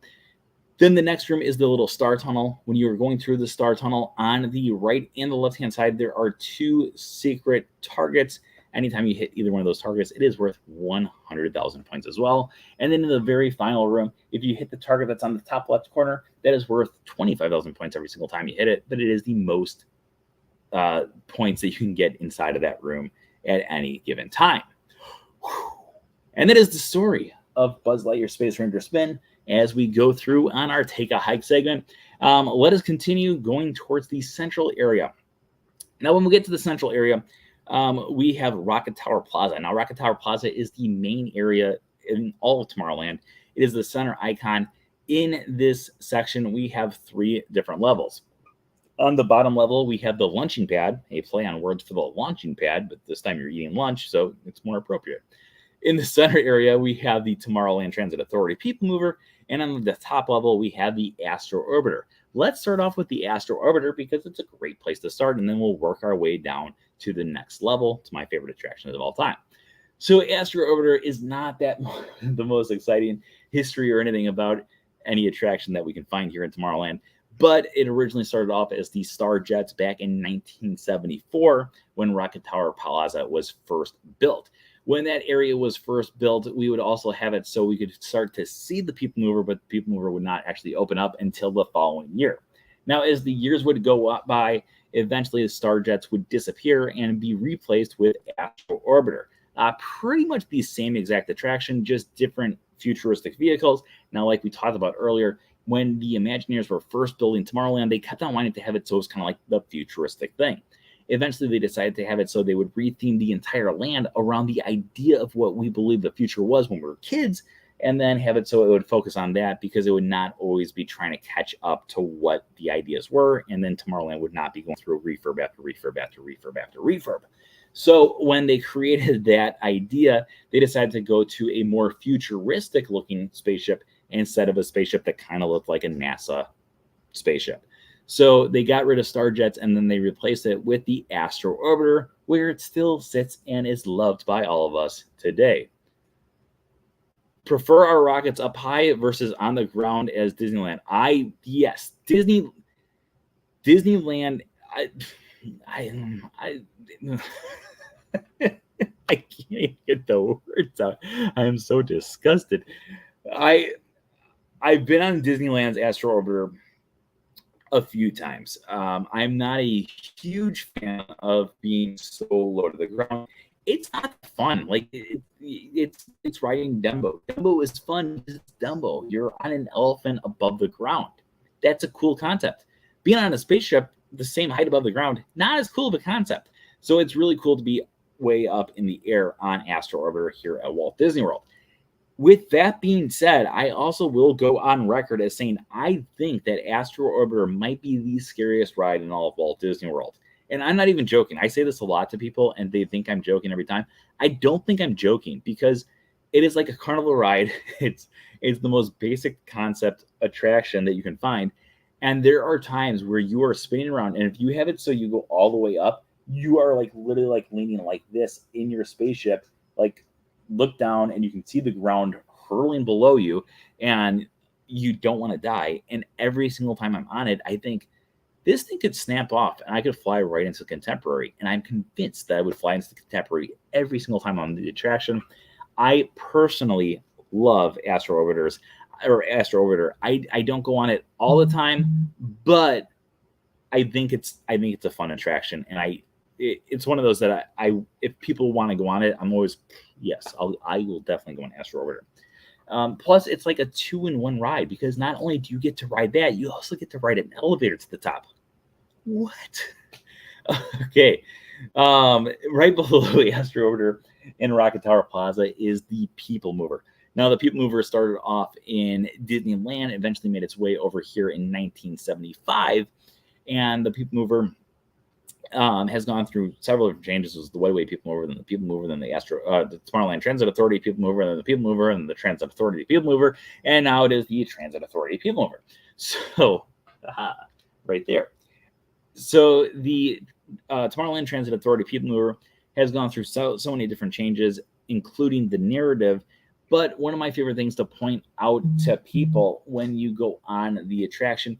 A: then the next room is the little star tunnel. When you are going through the star tunnel, on the right and the left-hand side, there are two secret targets. Anytime you hit either one of those targets, it is worth 100,000 points as well. And then in the very final room, if you hit the target that's on the top left corner, that is worth 25,000 points every single time you hit it. But it is the most points that you can get inside of that room at any given time. And that is the story of Buzz Lightyear Space Ranger Spin. As we go through on our Take a Hike segment, let us continue going towards the central area. Now, when we get to the central area, we have Rocket Tower Plaza. Now, Rocket Tower Plaza is the main area in all of Tomorrowland. It is the center icon. In this section, we have three different levels. On the bottom level, we have the launching pad, a play on words for the launching pad, but this time you're eating lunch, so it's more appropriate. In the center area, we have the Tomorrowland Transit Authority People Mover, and on the top level, we have the Astro Orbiter. Let's start off with the Astro Orbiter because it's a great place to start, and then we'll work our way down to the next level. It's my favorite attraction of all time. So Astro Orbiter is not that the most exciting history or anything about any attraction that we can find here in Tomorrowland, but it originally started off as the Star Jets back in 1974 when Rocket Tower Plaza was first built. When that area was first built, we would also have it so we could start to see the People Mover, but the People Mover would not actually open up until the following year. Now, as the years would go by, eventually the Star Jets would disappear and be replaced with Astro Orbiter. Pretty much the same exact attraction, just different futuristic vehicles. Now, like we talked about earlier, when the Imagineers were first building Tomorrowland, they kept on wanting to have it so it was kind of like the futuristic thing. Eventually, they decided to have it so they would retheme the entire land around the idea of what we believe the future was when we were kids, and then have it so it would focus on that because it would not always be trying to catch up to what the ideas were, and then Tomorrowland would not be going through refurb after refurb after refurb after refurb. So when they created that idea, they decided to go to a more futuristic-looking spaceship instead of a spaceship that kind of looked like a NASA spaceship. So they got rid of Star Jets and then they replaced it with the Astro Orbiter, where it still sits and is loved by all of us today. Prefer our rockets up high versus on the ground as Disneyland? Yes, Disneyland. I can't get the words out. I am so disgusted. I've been on Disneyland's Astro Orbiter a few times. I'm not a huge fan of being so low to the ground. It's not fun. Like it's riding Dumbo. Dumbo is fun because it's Dumbo. You're on an elephant above the ground. That's a cool concept. Being on a spaceship the same height above the ground, not as cool of a concept. So it's really cool to be way up in the air on Astro Orbiter here at Walt Disney World. With that being said, I also will go on record as saying I think that Astro Orbiter might be the scariest ride in all of Walt Disney World. And I'm not even joking. I say this a lot to people, and they think I'm joking every time. I don't think I'm joking because it is like a carnival ride. It's the most basic concept attraction that you can find. And there are times where you are spinning around, and if you have it so you go all the way up, you are like literally like leaning like this in your spaceship, like look down and you can see the ground hurling below you, and you don't want to die. And every single time I'm on it, I think this thing could snap off and I could fly right into Contemporary. And I'm convinced that I would fly into the Contemporary every single time on the attraction. I personally love Astro Orbiters or Astro Orbiter. I don't go on it all the time, but I think it's a fun attraction, and it's one of those that I if people want to go on it, I'm always yes, I will definitely go on Astro Orbiter. Plus, it's like a 2-in-1 ride because not only do you get to ride that, you also get to ride an elevator to the top. What? Okay. Right below Astro Orbiter in Rocket Tower Plaza is the People Mover. Now, the People Mover started off in Disneyland, eventually made its way over here in 1975, and the People Mover has gone through several different changes. It was the Way People Mover, then the People Mover, then the Tomorrowland Transit Authority People Mover, then the People Mover, and the Transit Authority People Mover, and now it is the Transit Authority People Mover. So, right there. So the Tomorrowland Transit Authority People Mover has gone through so many different changes, including the narrative. But one of my favorite things to point out to people when you go on the attraction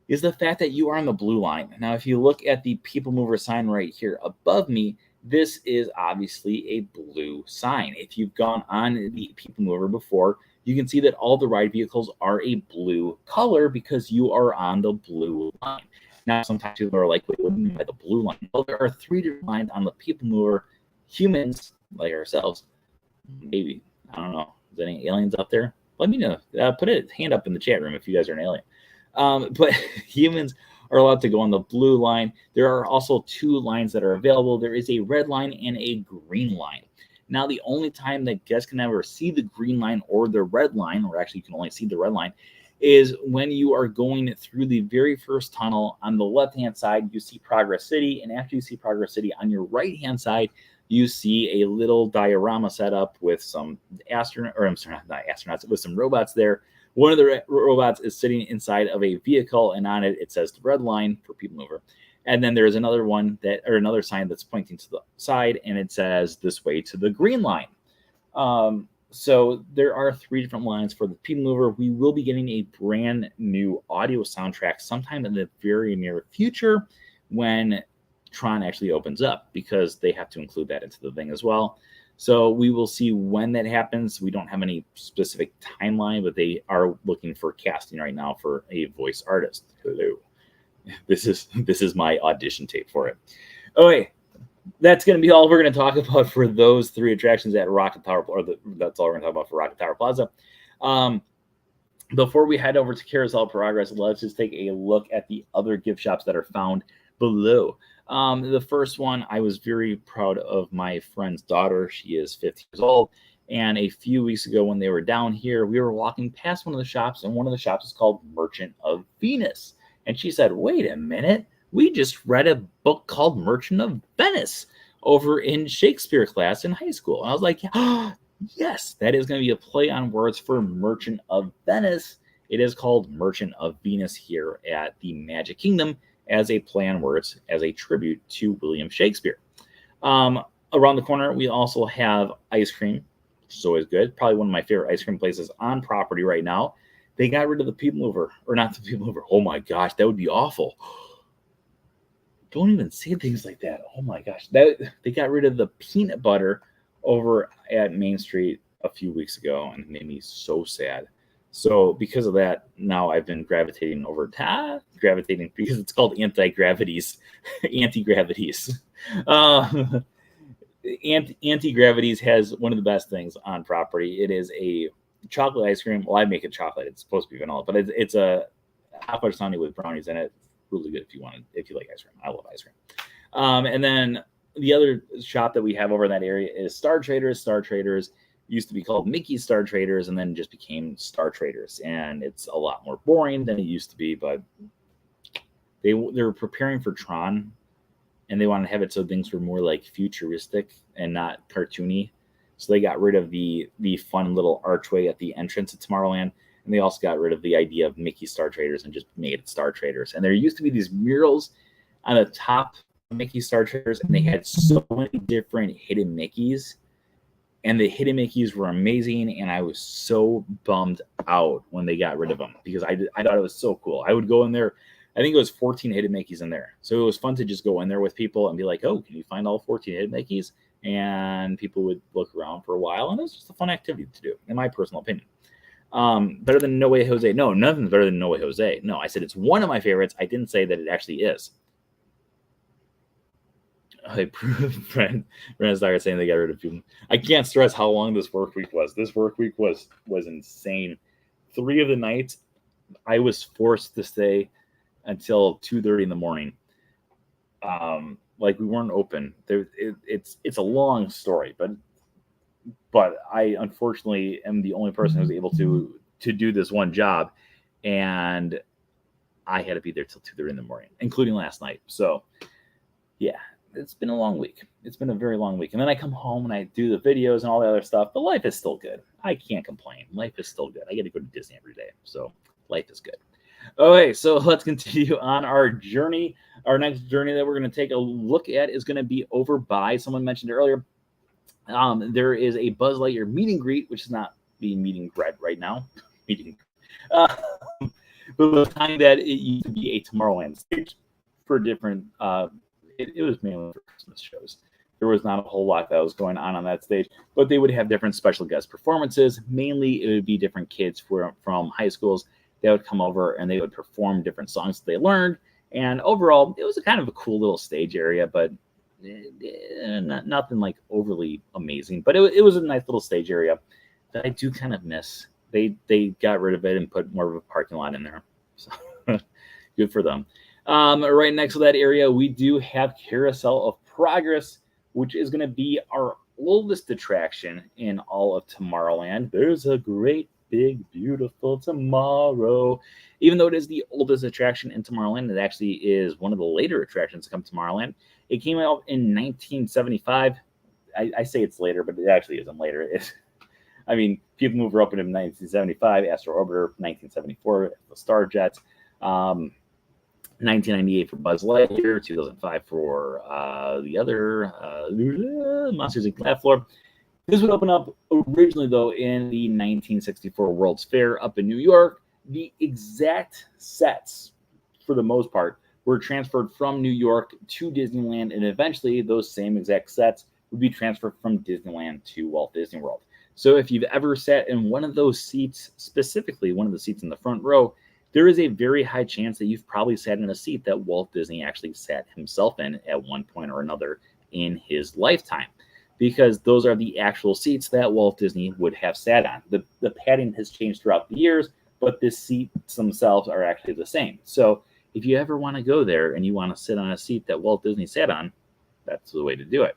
A: is the fact that you are on the blue line. Now, if you look at the People Mover sign right here above me, this is obviously a blue sign. If you've gone on the People Mover before, you can see that all the ride vehicles are a blue color because you are on the blue line. Now, sometimes people are like, wait, what do you mean by the blue line? Well, there are 3 different lines on the People Mover. Humans, like ourselves, maybe, I don't know, is there any aliens out there? Let me know. Put a hand up in the chat room if you guys are an alien. But humans are allowed to go on the blue line. There are also 2 lines that are available. There is a red line and a green line. Now, the only time that guests can ever see the green line or the red line, or actually you can only see the red line, is when you are going through the very first tunnel. On the left-hand side, you see Progress City, and after you see Progress City, on your right-hand side, you see a little diorama set up with some with some robots there. One of the robots is sitting inside of a vehicle, and on it, it says the red line for People Mover. And then there's another one another sign that's pointing to the side, and it says this way to the green line. So there are 3 different lines for the People Mover. We will be getting a brand new audio soundtrack sometime in the very near future when Tron actually opens up, because they have to include that into the thing as well. So we will see when that happens. We don't have any specific timeline, but they are looking for casting right now for a voice artist. Hello. This is my audition tape for it. Okay, that's going to be all we're going to talk about for those 3 attractions at Rocket Tower, that's all we're going to talk about for Rocket Tower Plaza. Before we head over to Carousel of Progress, let's just take a look at the other gift shops that are found below. The first one, I was very proud of my friend's daughter. She is 50 years old. And a few weeks ago when they were down here, we were walking past one of the shops, and one of the shops is called Merchant of Venus. And she said, wait a minute, we just read a book called Merchant of Venice over in Shakespeare class in high school. And I was like, oh, yes, that is going to be a play on words for Merchant of Venice. It is called Merchant of Venus here at the Magic Kingdom, as a play on words, as a tribute to William Shakespeare. Around the corner, we also have ice cream, which is always good. Probably one of my favorite ice cream places on property right now. They got rid of the People Mover, or not the People Mover. Oh my gosh, that would be awful. Don't even say things like that. Oh my gosh. They got rid of the peanut butter over at Main Street a few weeks ago, and it made me so sad. So because of that, now I've been gravitating because it's called anti-gravities. Anti-gravities. Uh, Anti-gravities has one of the best things on property. It is a chocolate ice cream. Well, I make it chocolate. It's supposed to be vanilla, but it's a hot fudge sundae with brownies in it. Really good if you like ice cream. I love ice cream. And then the other shop that we have over in that area is Star Traders. Star Traders used to be called Mickey Star Traders and then just became Star Traders. And it's a lot more boring than it used to be, but they're preparing for Tron, and they want to have it so things were more like futuristic and not cartoony. So they got rid of the fun little archway at the entrance of Tomorrowland, and they also got rid of the idea of Mickey Star Traders and just made it Star Traders. And there used to be these murals on the top of Mickey Star Traders, and they had so many different hidden Mickeys, and the hidden Mickeys were amazing, and I was so bummed out when they got rid of them because I thought it was so cool. I would go in there. I think it was 14 hidden Mickeys in there. So it was fun to just go in there with people and be like, oh, can you find all 14 hidden Mickeys? And people would look around for a while, and it was just a fun activity to do, in my personal opinion. Better than No Way Jose? No, nothing's better than No Way Jose. No, I said it's one of my favorites. I didn't say that it actually is. Brent started saying they got rid of people. I can't stress how long this work week was. This work week was insane. 3 of the nights, I was forced to stay until 2:30 in the morning. Like we weren't open. It's a long story, but I unfortunately am the only person who's able to do this one job, and I had to be there till 2:30 in the morning, including last night. So yeah, it's been a long week. It's been a very long week. And then I come home and I do the videos and all the other stuff, but life is still good. I can't complain. Life is still good. I get to go to Disney every day, so life is good. Okay, so let's continue on our journey. Our next journey that we're going to take a look at is going to be over by, someone mentioned earlier, there is a Buzz Lightyear meet and greet, which is not being meeting right now. But the time that it used to be a Tomorrowland stage for different, it was mainly for Christmas shows. There was not a whole lot that was going on that stage, but they would have different special guest performances. Mainly, it would be different kids from high schools. They would come over and they would perform different songs that they learned. And overall, it was a kind of a cool little stage area, but nothing like overly amazing. But it was a nice little stage area that I do kind of miss. They got rid of it and put more of a parking lot in there. So good for them. Right next to that area, we do have Carousel of Progress, which is going to be our oldest attraction in all of Tomorrowland. There's a great big, beautiful tomorrow. Even though it is the oldest attraction in Tomorrowland, it actually is one of the later attractions to come to Tomorrowland. It came out in 1975. I say it's later, but it actually isn't later. I mean, people move up in 1975, Astro Orbiter, 1974, the Starjet, 1998 for Buzz Lightyear, 2005 for the other Monsters Inc. Laugh Floor. This would open up originally, though, in the 1964 World's Fair up in New York. The exact sets, for the most part, were transferred from New York to Disneyland, and eventually those same exact sets would be transferred from Disneyland to Walt Disney World. So if you've ever sat in one of those seats, specifically one of the seats in the front row, there is a very high chance that you've probably sat in a seat that Walt Disney actually sat himself in at one point or another in his lifetime, because those are the actual seats that Walt Disney would have sat on. The padding has changed throughout the years, but the seats themselves are actually the same. So if you ever want to go there and you want to sit on a seat that Walt Disney sat on, that's the way to do it.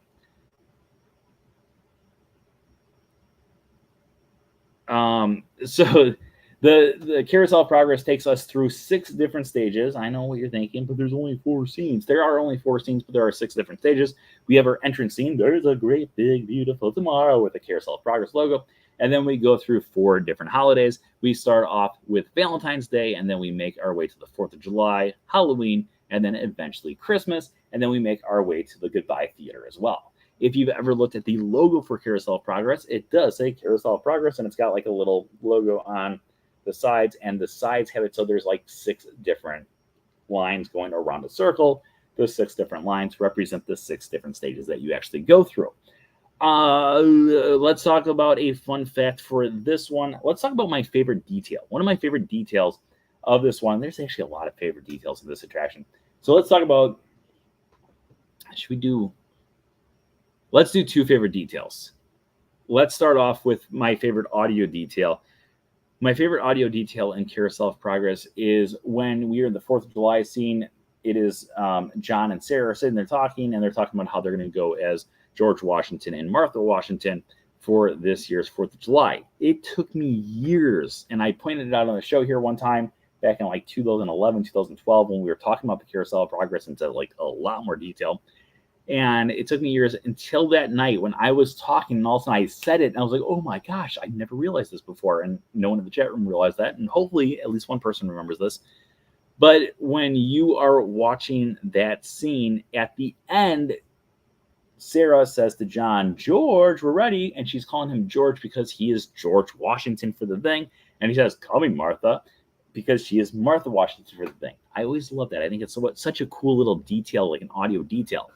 A: So the Carousel of Progress takes us through 6 different stages. I know what you're thinking, but there's only 4 scenes. There are only 4 scenes, but there are 6 different stages. We have our entrance scene. There's a great, big, beautiful tomorrow with the Carousel of Progress logo. And then we go through 4 different holidays. We start off with Valentine's Day, and then we make our way to the 4th of July, Halloween, and then eventually Christmas. And then we make our way to the Goodbye Theater as well. If you've ever looked at the logo for Carousel of Progress, it does say Carousel of Progress, and it's got like a little logo on the sides, and the sides have it so there's like 6 different lines going around a circle. Those 6 different lines represent the 6 different stages that you actually go through. Let's talk about a fun fact for this one. Let's talk about my favorite detail. One of my favorite details of this one. There's actually a lot of favorite details of this attraction. So let's talk about. Let's do two favorite details. Let's start off with my favorite audio detail. My favorite audio detail in Carousel of Progress is when we are in the 4th of July scene. It is John and Sarah sitting there talking, and they're talking about how they're going to go as George Washington and Martha Washington for this year's 4th of July. It took me years, and I pointed it out on the show here one time back in like 2011, 2012, when we were talking about the Carousel of Progress into like a lot more detail. And it took me years until that night when I was talking, and all of a sudden I said it, and I was like, oh my gosh, I never realized this before. And no one in the chat room realized that. And hopefully at least one person remembers this. But when you are watching that scene, at the end, Sarah says to John, George, we're ready. And she's calling him George because he is George Washington for the thing. And he says, coming, Martha, because she is Martha Washington for the thing. I always love that. I think it's such a cool little detail, like an audio detail.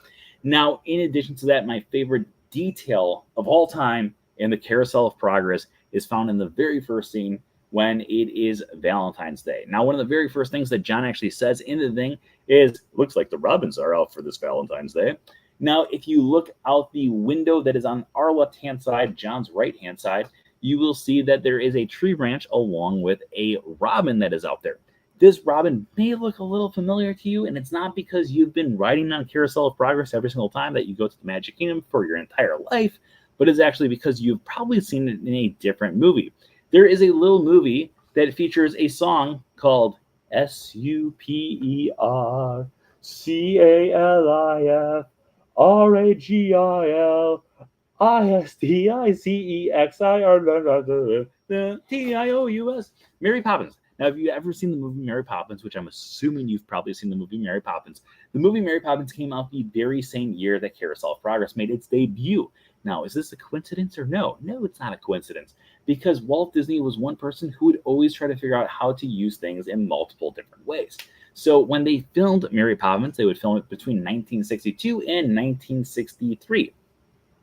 A: Now, in addition to that, my favorite detail of all time in the Carousel of Progress is found in the very first scene when it is Valentine's Day. Now, one of the very first things that John actually says in the thing is, looks like the robins are out for this Valentine's Day. Now, if you look out the window that is on our left-hand side, John's right-hand side, you will see that there is a tree branch along with a robin that is out there. This robin may look a little familiar to you, and it's not because you've been riding on Carousel of Progress every single time that you go to the Magic Kingdom for your entire life, but it's actually because you've probably seen it in a different movie. There is a little movie that features a song called SUPERLIFE-RAGISTICEXIRTIOUS, Mary Poppins. Now, if you've ever seen the movie Mary Poppins, which I'm assuming you've probably seen the movie Mary Poppins, the movie Mary Poppins came out the very same year that Carousel of Progress made its debut. Now, is this a coincidence or no? No, it's not a coincidence, because Walt Disney was one person who would always try to figure out how to use things in multiple different ways. So when they filmed Mary Poppins, they would film it between 1962 and 1963.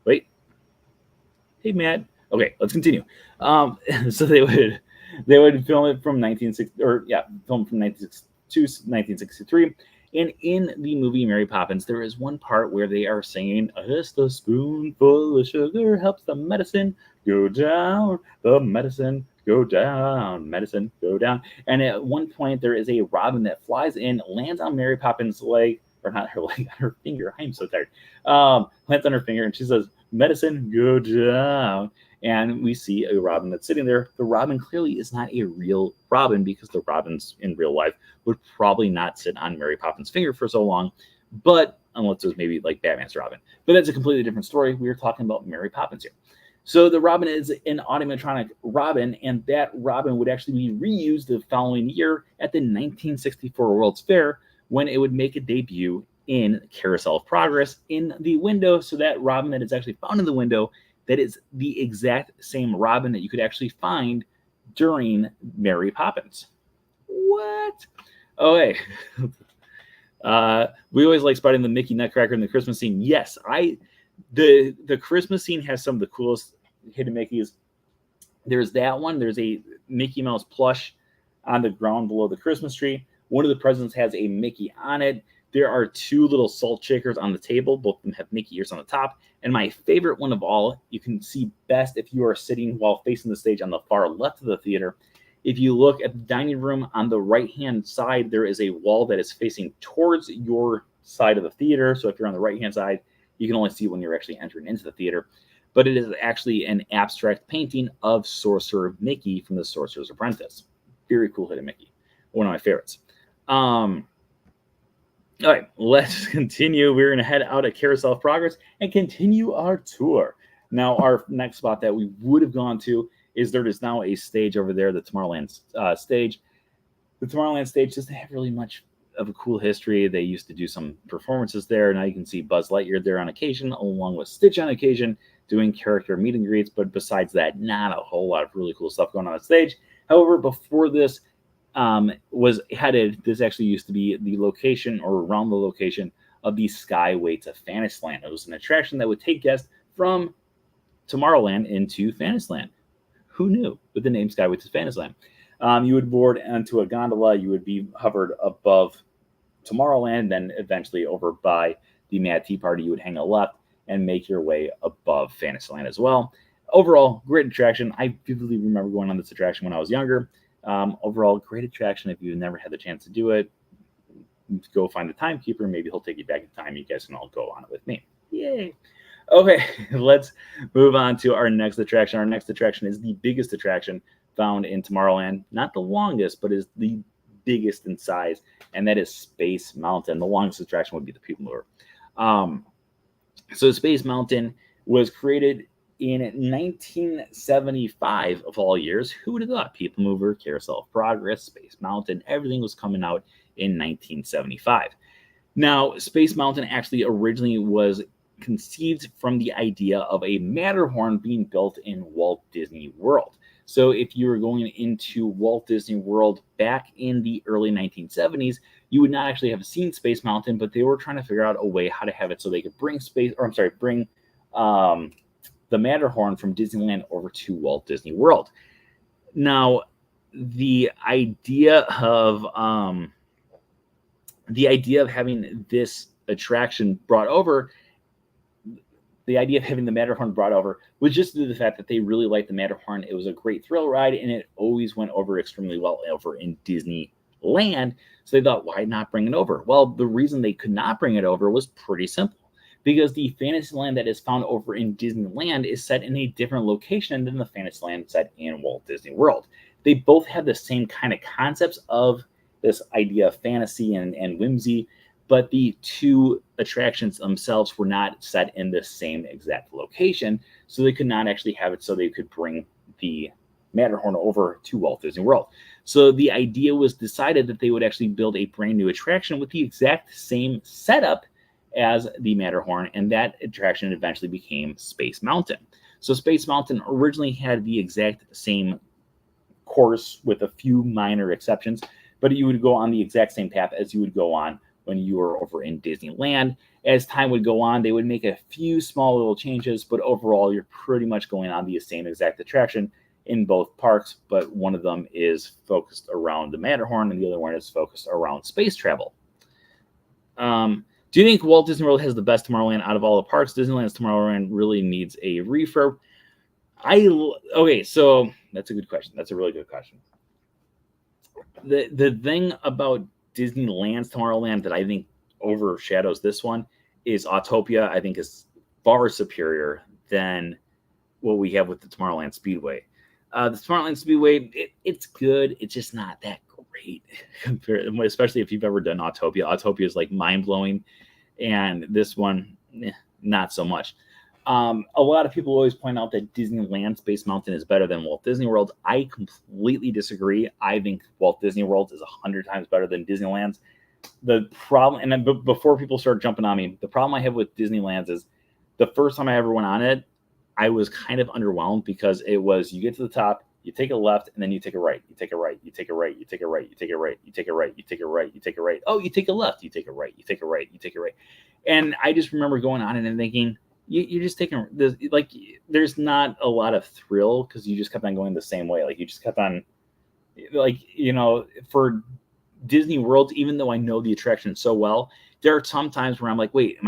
A: Wait. Hey, Matt. Okay, let's continue. So they would film it from 1962 to 1963. And in the movie Mary Poppins, there is one part where they are singing, just a spoonful of sugar helps the medicine go down, the medicine go down, medicine go down. And at one point, there is a robin that flies in, lands on Mary Poppins' leg, or not her leg, on her finger. I'm so tired. Lands on her finger, and she says, medicine go down. And we see a robin that's sitting there. The robin clearly is not a real robin, because the robins in real life would probably not sit on Mary Poppins' finger for so long, but unless it was maybe like Batman's Robin. But that's a completely different story. We are talking about Mary Poppins here. So the robin is an animatronic robin, and that robin would actually be reused the following year at the 1964 World's Fair, when it would make a debut in Carousel of Progress in the window. So that robin that is actually found in the window, that is the exact same robin that you could actually find during Mary Poppins. What? Okay. We always like spotting the Mickey Nutcracker in the Christmas scene. Yes, the Christmas scene has some of the coolest hidden Mickeys. There's that one. There's a Mickey Mouse plush on the ground below the Christmas tree. One of the presents has a Mickey on it. There are two little salt shakers on the table. Both of them have Mickey ears on the top. And my favorite one of all, you can see best if you are sitting while facing the stage on the far left of the theater. If you look at the dining room on the right-hand side, there is a wall that is facing towards your side of the theater. So if you're on the right-hand side, you can only see when you're actually entering into the theater. But it is actually an abstract painting of Sorcerer Mickey from the Sorcerer's Apprentice. Very cool hidden Mickey. One of my favorites. All right, let's continue. We're going to head out at Carousel of Progress and continue our tour. Now, our next spot that we would have gone to is there is now a stage over there, the Tomorrowland stage. The Tomorrowland stage doesn't have really much of a cool history. They used to do some performances there. Now you can see Buzz Lightyear there on occasion, along with Stitch on occasion, doing character meet and greets. But besides that, not a whole lot of really cool stuff going on stage. However, before this was headed, this actually used to be the location, or around the location, of the Skyway to Fantasyland. It was an attraction that would take guests from Tomorrowland into Fantasyland. Who knew? With the name Skyway to Fantasyland. You would board onto a gondola. You would be hovered above Tomorrowland, then eventually over by the Mad Tea Party. You would hang a left and make your way above Fantasyland as well. Overall, great attraction. I vividly remember going on this attraction when I was younger. Overall, great attraction. If you've never had the chance to do it, go find the Timekeeper. Maybe he'll take you back in time. You guys can all go on it with me. Yay. Okay, let's move on to our next attraction. Our next attraction is the biggest attraction found in Tomorrowland. Not the longest, but is the biggest in size, and that is Space Mountain. The longest attraction would be the People Mover. So Space Mountain was created in 1975 of all years. Who would have thought? People Mover, Carousel of Progress, Space Mountain, everything was coming out in 1975. Now, Space Mountain actually originally was conceived from the idea of a Matterhorn being built in Walt Disney World. So if you were going into Walt Disney World back in the early 1970s, you would not actually have seen Space Mountain, but they were trying to figure out a way how to have it so they could bring the Matterhorn from Disneyland over to Walt Disney World. Now, the idea of having this attraction brought over, the idea of having the Matterhorn brought over was just due to the fact that they really liked the Matterhorn. It was a great thrill ride, and it always went over extremely well over in Disneyland. So they thought, why not bring it over? Well, the reason they could not bring it over was pretty simple. Because the Fantasyland that is found over in Disneyland is set in a different location than the Fantasyland set in Walt Disney World. They both have the same kind of concepts of this idea of fantasy and whimsy, but the two attractions themselves were not set in the same exact location, so they could not actually have it so they could bring the Matterhorn over to Walt Disney World. So the idea was decided that they would actually build a brand new attraction with the exact same setup as the Matterhorn, and that attraction eventually became Space Mountain. So Space Mountain originally had the exact same course with a few minor exceptions, but you would go on the exact same path as you would go on when you were over in Disneyland. As time would go on, they would make a few small little changes, but overall, you're pretty much going on the same exact attraction in both parks, but one of them is focused around the Matterhorn, and the other one is focused around space travel. Do you think Walt Disney World has the best Tomorrowland out of all the parks? Disneyland's Tomorrowland really needs a refurb. Okay, so that's a good question. That's a really good question. The thing about Disneyland's Tomorrowland that I think overshadows this one is Autopia. I think is far superior than what we have with the Tomorrowland Speedway. The Tomorrowland Speedway, it's good. It's just not that great, especially if you've ever done Autopia. Autopia is like mind-blowing, and this one, not so much. A lot of people always point out that Disneyland Space Mountain is better than Walt Disney World. I completely disagree. I think Walt Disney World is 100 times better than Disneyland's. The problem, and then before people start jumping on me, the problem I have with Disneyland's is the first time I ever went on it, I was kind of underwhelmed because it was, you get to the top, you take a left, and then you take a right. You take a right, you take a right, you take a right, you take a right, you take a right, you take a right, you take a right. Oh, you take a left, you take a right, you take a right, you take a right. And I just remember going on it and thinking, you're just taking this, like, there's not a lot of thrill because you just kept on going the same way. Like, you just kept on, like, you know, for Disney World, even though I know the attraction so well, there are some times where I'm like, wait,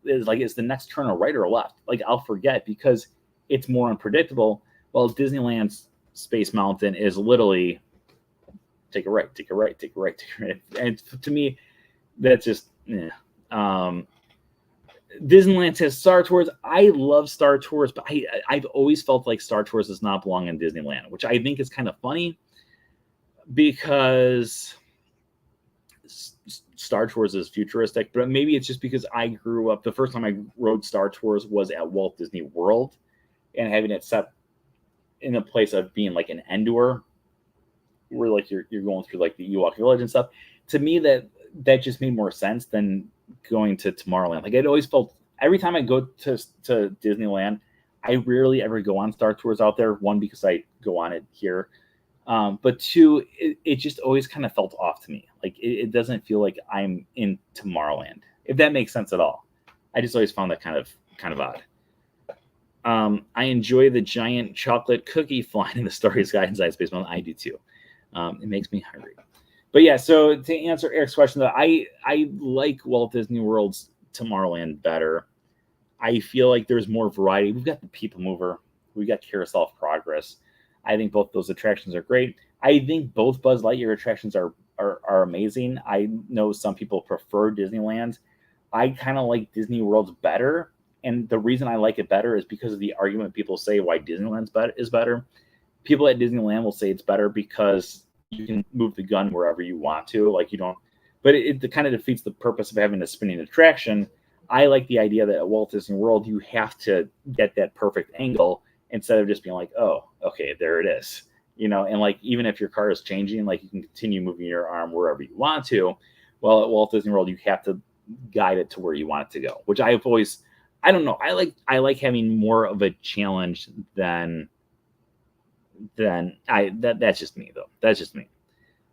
A: is the next turn a right or a left? Like, I'll forget because it's more unpredictable. Well, Disneyland's Space Mountain is literally take a right, take a right, take a right, take a right. And to me, that's just, Disneyland has Star Tours. I love Star Tours, but I've always felt like Star Tours does not belong in Disneyland, which I think is kind of funny because Star Tours is futuristic, but maybe it's just because I grew up, the first time I rode Star Tours was at Walt Disney World, and having it set in a place of being like an Endor, where like you're going through like the Ewok village and stuff. To me, that just made more sense than going to Tomorrowland. Like, I'd always felt every time I go to Disneyland, I rarely ever go on Star Tours out there. One, because I go on it here, but two, it just always kind of felt off to me. Like, it doesn't feel like I'm in Tomorrowland, if that makes sense at all. I just always found that kind of odd. I enjoy the giant chocolate cookie flying in the Starry Sky inside Space Mountain. I do too. It makes me hungry. But yeah, so to answer Eric's question, though, I like Walt Disney World's Tomorrowland better. I feel like there's more variety. We've got the People Mover. We've got Carousel of Progress. I think both those attractions are great. I think both Buzz Lightyear attractions are amazing. I know some people prefer Disneyland. I kind of like Disney World's better. And the reason I like it better is because of the argument people say why Disneyland's is better. People at Disneyland will say it's better because you can move the gun wherever you want to. Like you don't, but it kind of defeats the purpose of having a spinning attraction. I like the idea that at Walt Disney World, you have to get that perfect angle instead of just being like, oh, okay, there it is. And like, even if your car is changing, like you can continue moving your arm wherever you want to. Well, at Walt Disney World, you have to guide it to where you want it to go, which I don't know. I like having more of a challenge than that's just me though. That's just me.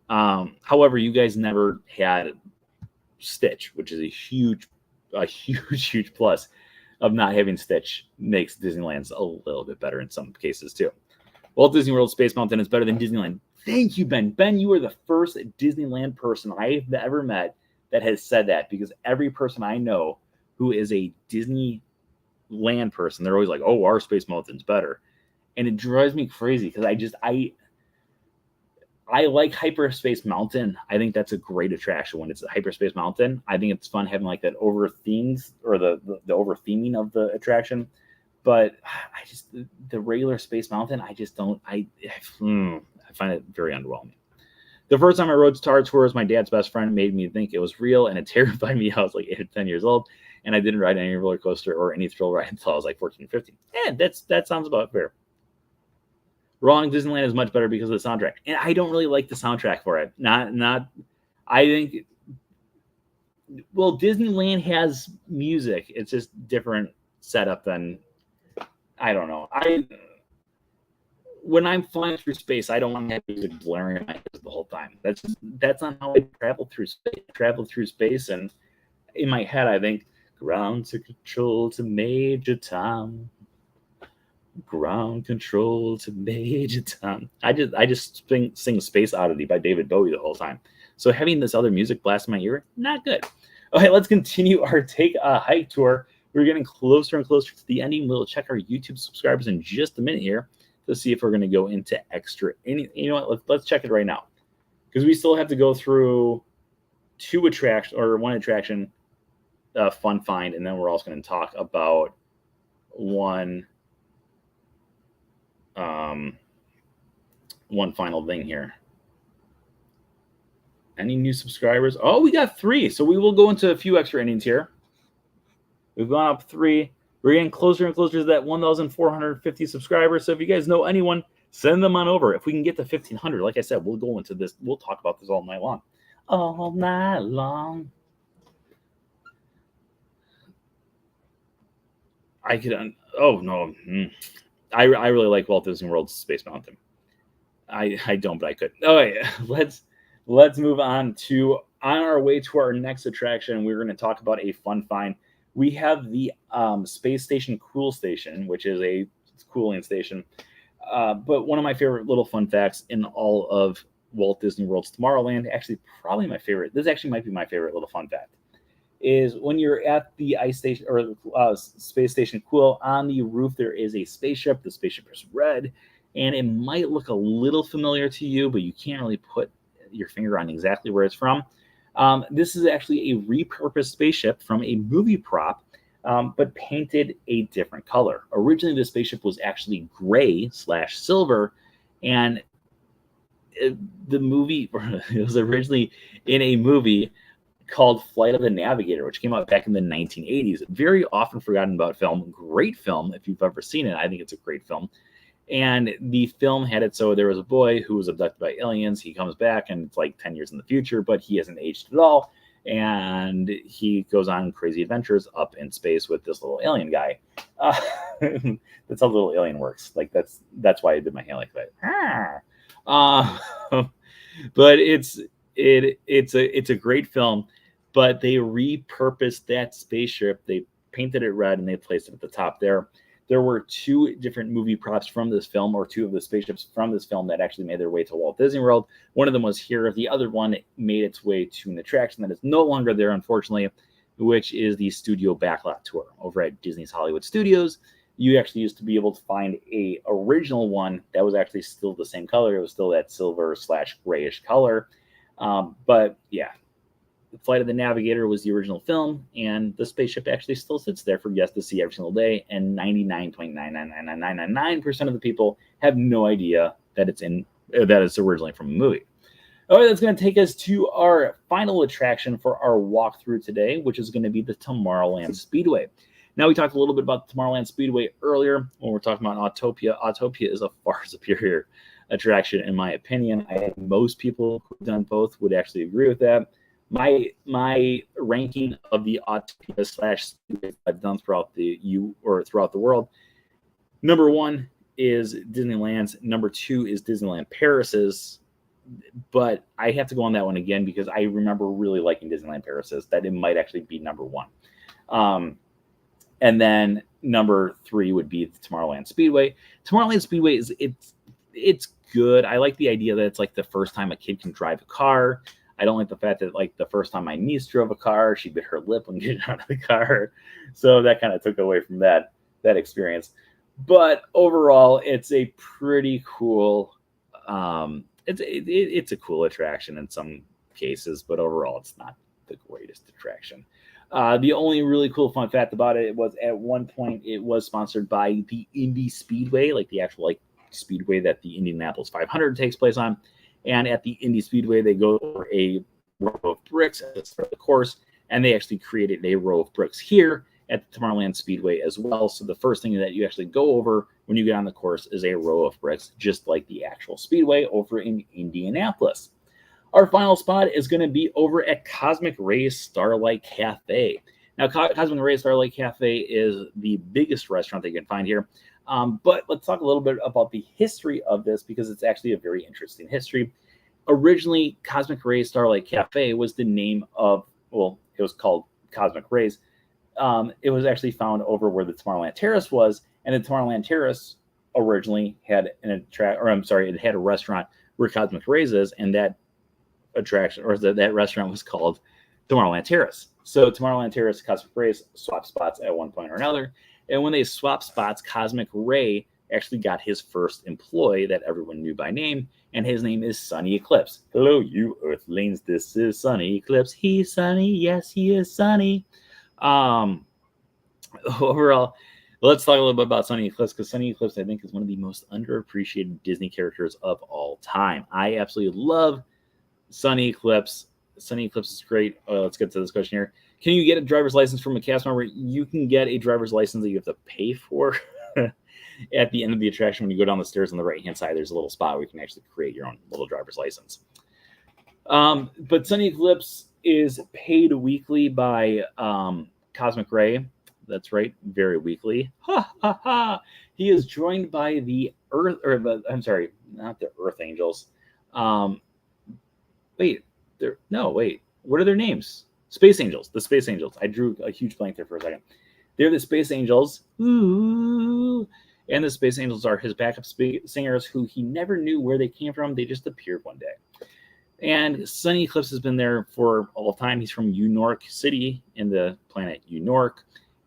A: However, you guys never had Stitch, which is a huge plus of not having Stitch makes Disneyland's a little bit better in some cases too. Walt Disney World Space Mountain is better than Disneyland. Thank you, Ben. Ben, you are the first Disneyland person I've ever met that has said that, because every person I know who is a Disneyland person, they're always like, oh, our Space Mountain's better. And it drives me crazy because I like Hyperspace Mountain. I think that's a great attraction when it's a Hyperspace Mountain. I think it's fun having like that over themes or the over theming of the attraction. But I just, the regular Space Mountain, I just don't, I find it very underwhelming. The first time I rode Star Tours, my dad's best friend made me think it was real, and it terrified me. I was like 8 or 10 years old, and I didn't ride any roller coaster or any thrill ride until I was like 14 or 15. Yeah, that sounds about fair. Wrong, Disneyland is much better because of the soundtrack. And I don't really like the soundtrack for it. I think, well, Disneyland has music. It's just different setup than, I don't know. When I'm flying through space, I don't want to have music blaring in my ears the whole time. That's not how I travel through space. I travel through space, and in my head, I think, ground to control to Major Tom. Ground control to Major Tom. I just sing Space Oddity by David Bowie the whole time. So having this other music blast in my ear, not good. Okay, let's continue our Take a Hike tour. We're getting closer and closer to the ending. We'll check our YouTube subscribers in just a minute here to see if we're going to go into extra. You know what? Let's check it right now, because we still have to go through one attraction, fun find, and then we're also going to talk about one final thing here. Any new subscribers? Oh, we got 3. So we will go into a few extra innings here. We've gone up 3. We're getting closer and closer to that 1,450 subscribers. So if you guys know anyone, send them on over. If we can get to 1,500, like I said, we'll go into this. We'll talk about this all night long. All night long. I could. Oh no. I really like Walt Disney World's Space Mountain. I don't, but I could. All right, let's move on our way to our next attraction. We're going to talk about a fun find. We have the Space Station Cool Station, which is a cooling station. But one of my favorite little fun facts in all of Walt Disney World's Tomorrowland, actually probably my favorite. This actually might be my favorite little fun fact. Is when you're at the ice station or Space Station Cool, on the roof there is a spaceship. The spaceship is red, and it might look a little familiar to you, but you can't really put your finger on exactly where it's from. This is actually a repurposed spaceship from a movie prop, but painted a different color. Originally, the spaceship was actually gray/silver, and the movie it was originally in a movie called Flight of the Navigator, which came out back in the 1980s. Very often forgotten about film. Great film. If you've ever seen it, I think it's a great film. And the film had it so there was a boy who was abducted by aliens. He comes back, and it's like 10 years in the future, but he hasn't aged at all. And he goes on crazy adventures up in space with this little alien guy. That's how little alien works. Like that's why I did my hand like that. But it's a great film. But they repurposed that spaceship. They painted it red and they placed it at the top there. there were 2 different movie props from this film, or 2 of the spaceships from this film that actually made their way to Walt Disney World. One of them was here. The other one made its way to an attraction that is no longer there, unfortunately, which is the Studio Backlot Tour over at Disney's Hollywood Studios. You actually used to be able to find a original one that was actually still the same color. It was still that silver/grayish color. But yeah, the Flight of the Navigator was the original film, and the spaceship actually still sits there for guests to see every single day. And 99.9999999% of the people have no idea that it's originally from a movie. All right, that's going to take us to our final attraction for our walkthrough today, which is going to be the Tomorrowland Speedway. Now, we talked a little bit about the Tomorrowland Speedway earlier when we're talking about Autopia. Autopia is a far superior attraction, in my opinion. I think most people who've done both would actually agree with that. My ranking of the Autopia/Speedway I've done throughout the world, number 1 is Disneyland's, number 2 is Disneyland Paris's. But I have to go on that one again because I remember really liking Disneyland Paris's, that it might actually be number 1. And then number 3 would be the Tomorrowland Speedway. Tomorrowland Speedway it's good. I like the idea that it's like the first time a kid can drive a car. I don't like the fact that like the first time my niece drove a car, she bit her lip when getting out of the car. So that kind of took away from that experience. But overall, it's a pretty cool. It's a cool attraction in some cases, but overall, it's not the greatest attraction. The only really cool fun fact about it was at one point it was sponsored by the Indy Speedway, like the actual speedway that the Indianapolis 500 takes place on. And at the Indy Speedway, they go over a row of bricks at the start of the course, and they actually created a row of bricks here at the Tomorrowland Speedway as well. So the first thing that you actually go over when you get on the course is a row of bricks, just like the actual speedway over in Indianapolis. Our final spot is going to be over at Cosmic Ray's Starlight Cafe. Now, Cosmic Ray's Starlight Cafe is the biggest restaurant that you can find here. But let's talk a little bit about the history of this, because it's actually a very interesting history. Originally, Cosmic Ray's Starlight Cafe was the name of, well, it was called Cosmic Ray's. It was actually found over where the Tomorrowland Terrace was, and the Tomorrowland Terrace originally had it had a restaurant where Cosmic Ray's is, and that attraction, or that restaurant, was called Tomorrowland Terrace. So Tomorrowland Terrace, Cosmic Ray's swapped spots at one point or another. And when they swapped spots, Cosmic Ray actually got his first employee that everyone knew by name, and his name is Sunny Eclipse. Hello, you Earthlings. This is Sunny Eclipse. He's Sunny. Yes, he is Sunny. Overall, let's talk a little bit about Sunny Eclipse, because Sunny Eclipse, I think, is one of the most underappreciated Disney characters of all time. I absolutely love Sunny Eclipse. Sunny Eclipse is great. Let's get to this question here. Can you get a driver's license from a cast member? You can get a driver's license that you have to pay for at the end of the attraction. When you go down the stairs on the right-hand side, there's a little spot where you can actually create your own little driver's license. But Sunny Eclipse is paid weekly by Cosmic Ray. That's right, very weekly. Ha ha ha! He is joined by the Earth, not the Earth Angels. Wait, what are their names? Space Angels. The Space Angels. I drew a huge blank there for a second. They're the Space Angels. Ooh. And the Space Angels are his backup singers, who he never knew where they came from. They just appeared one day. And Sunny Eclipse has been there for all time. He's from Unork City in the planet Unork.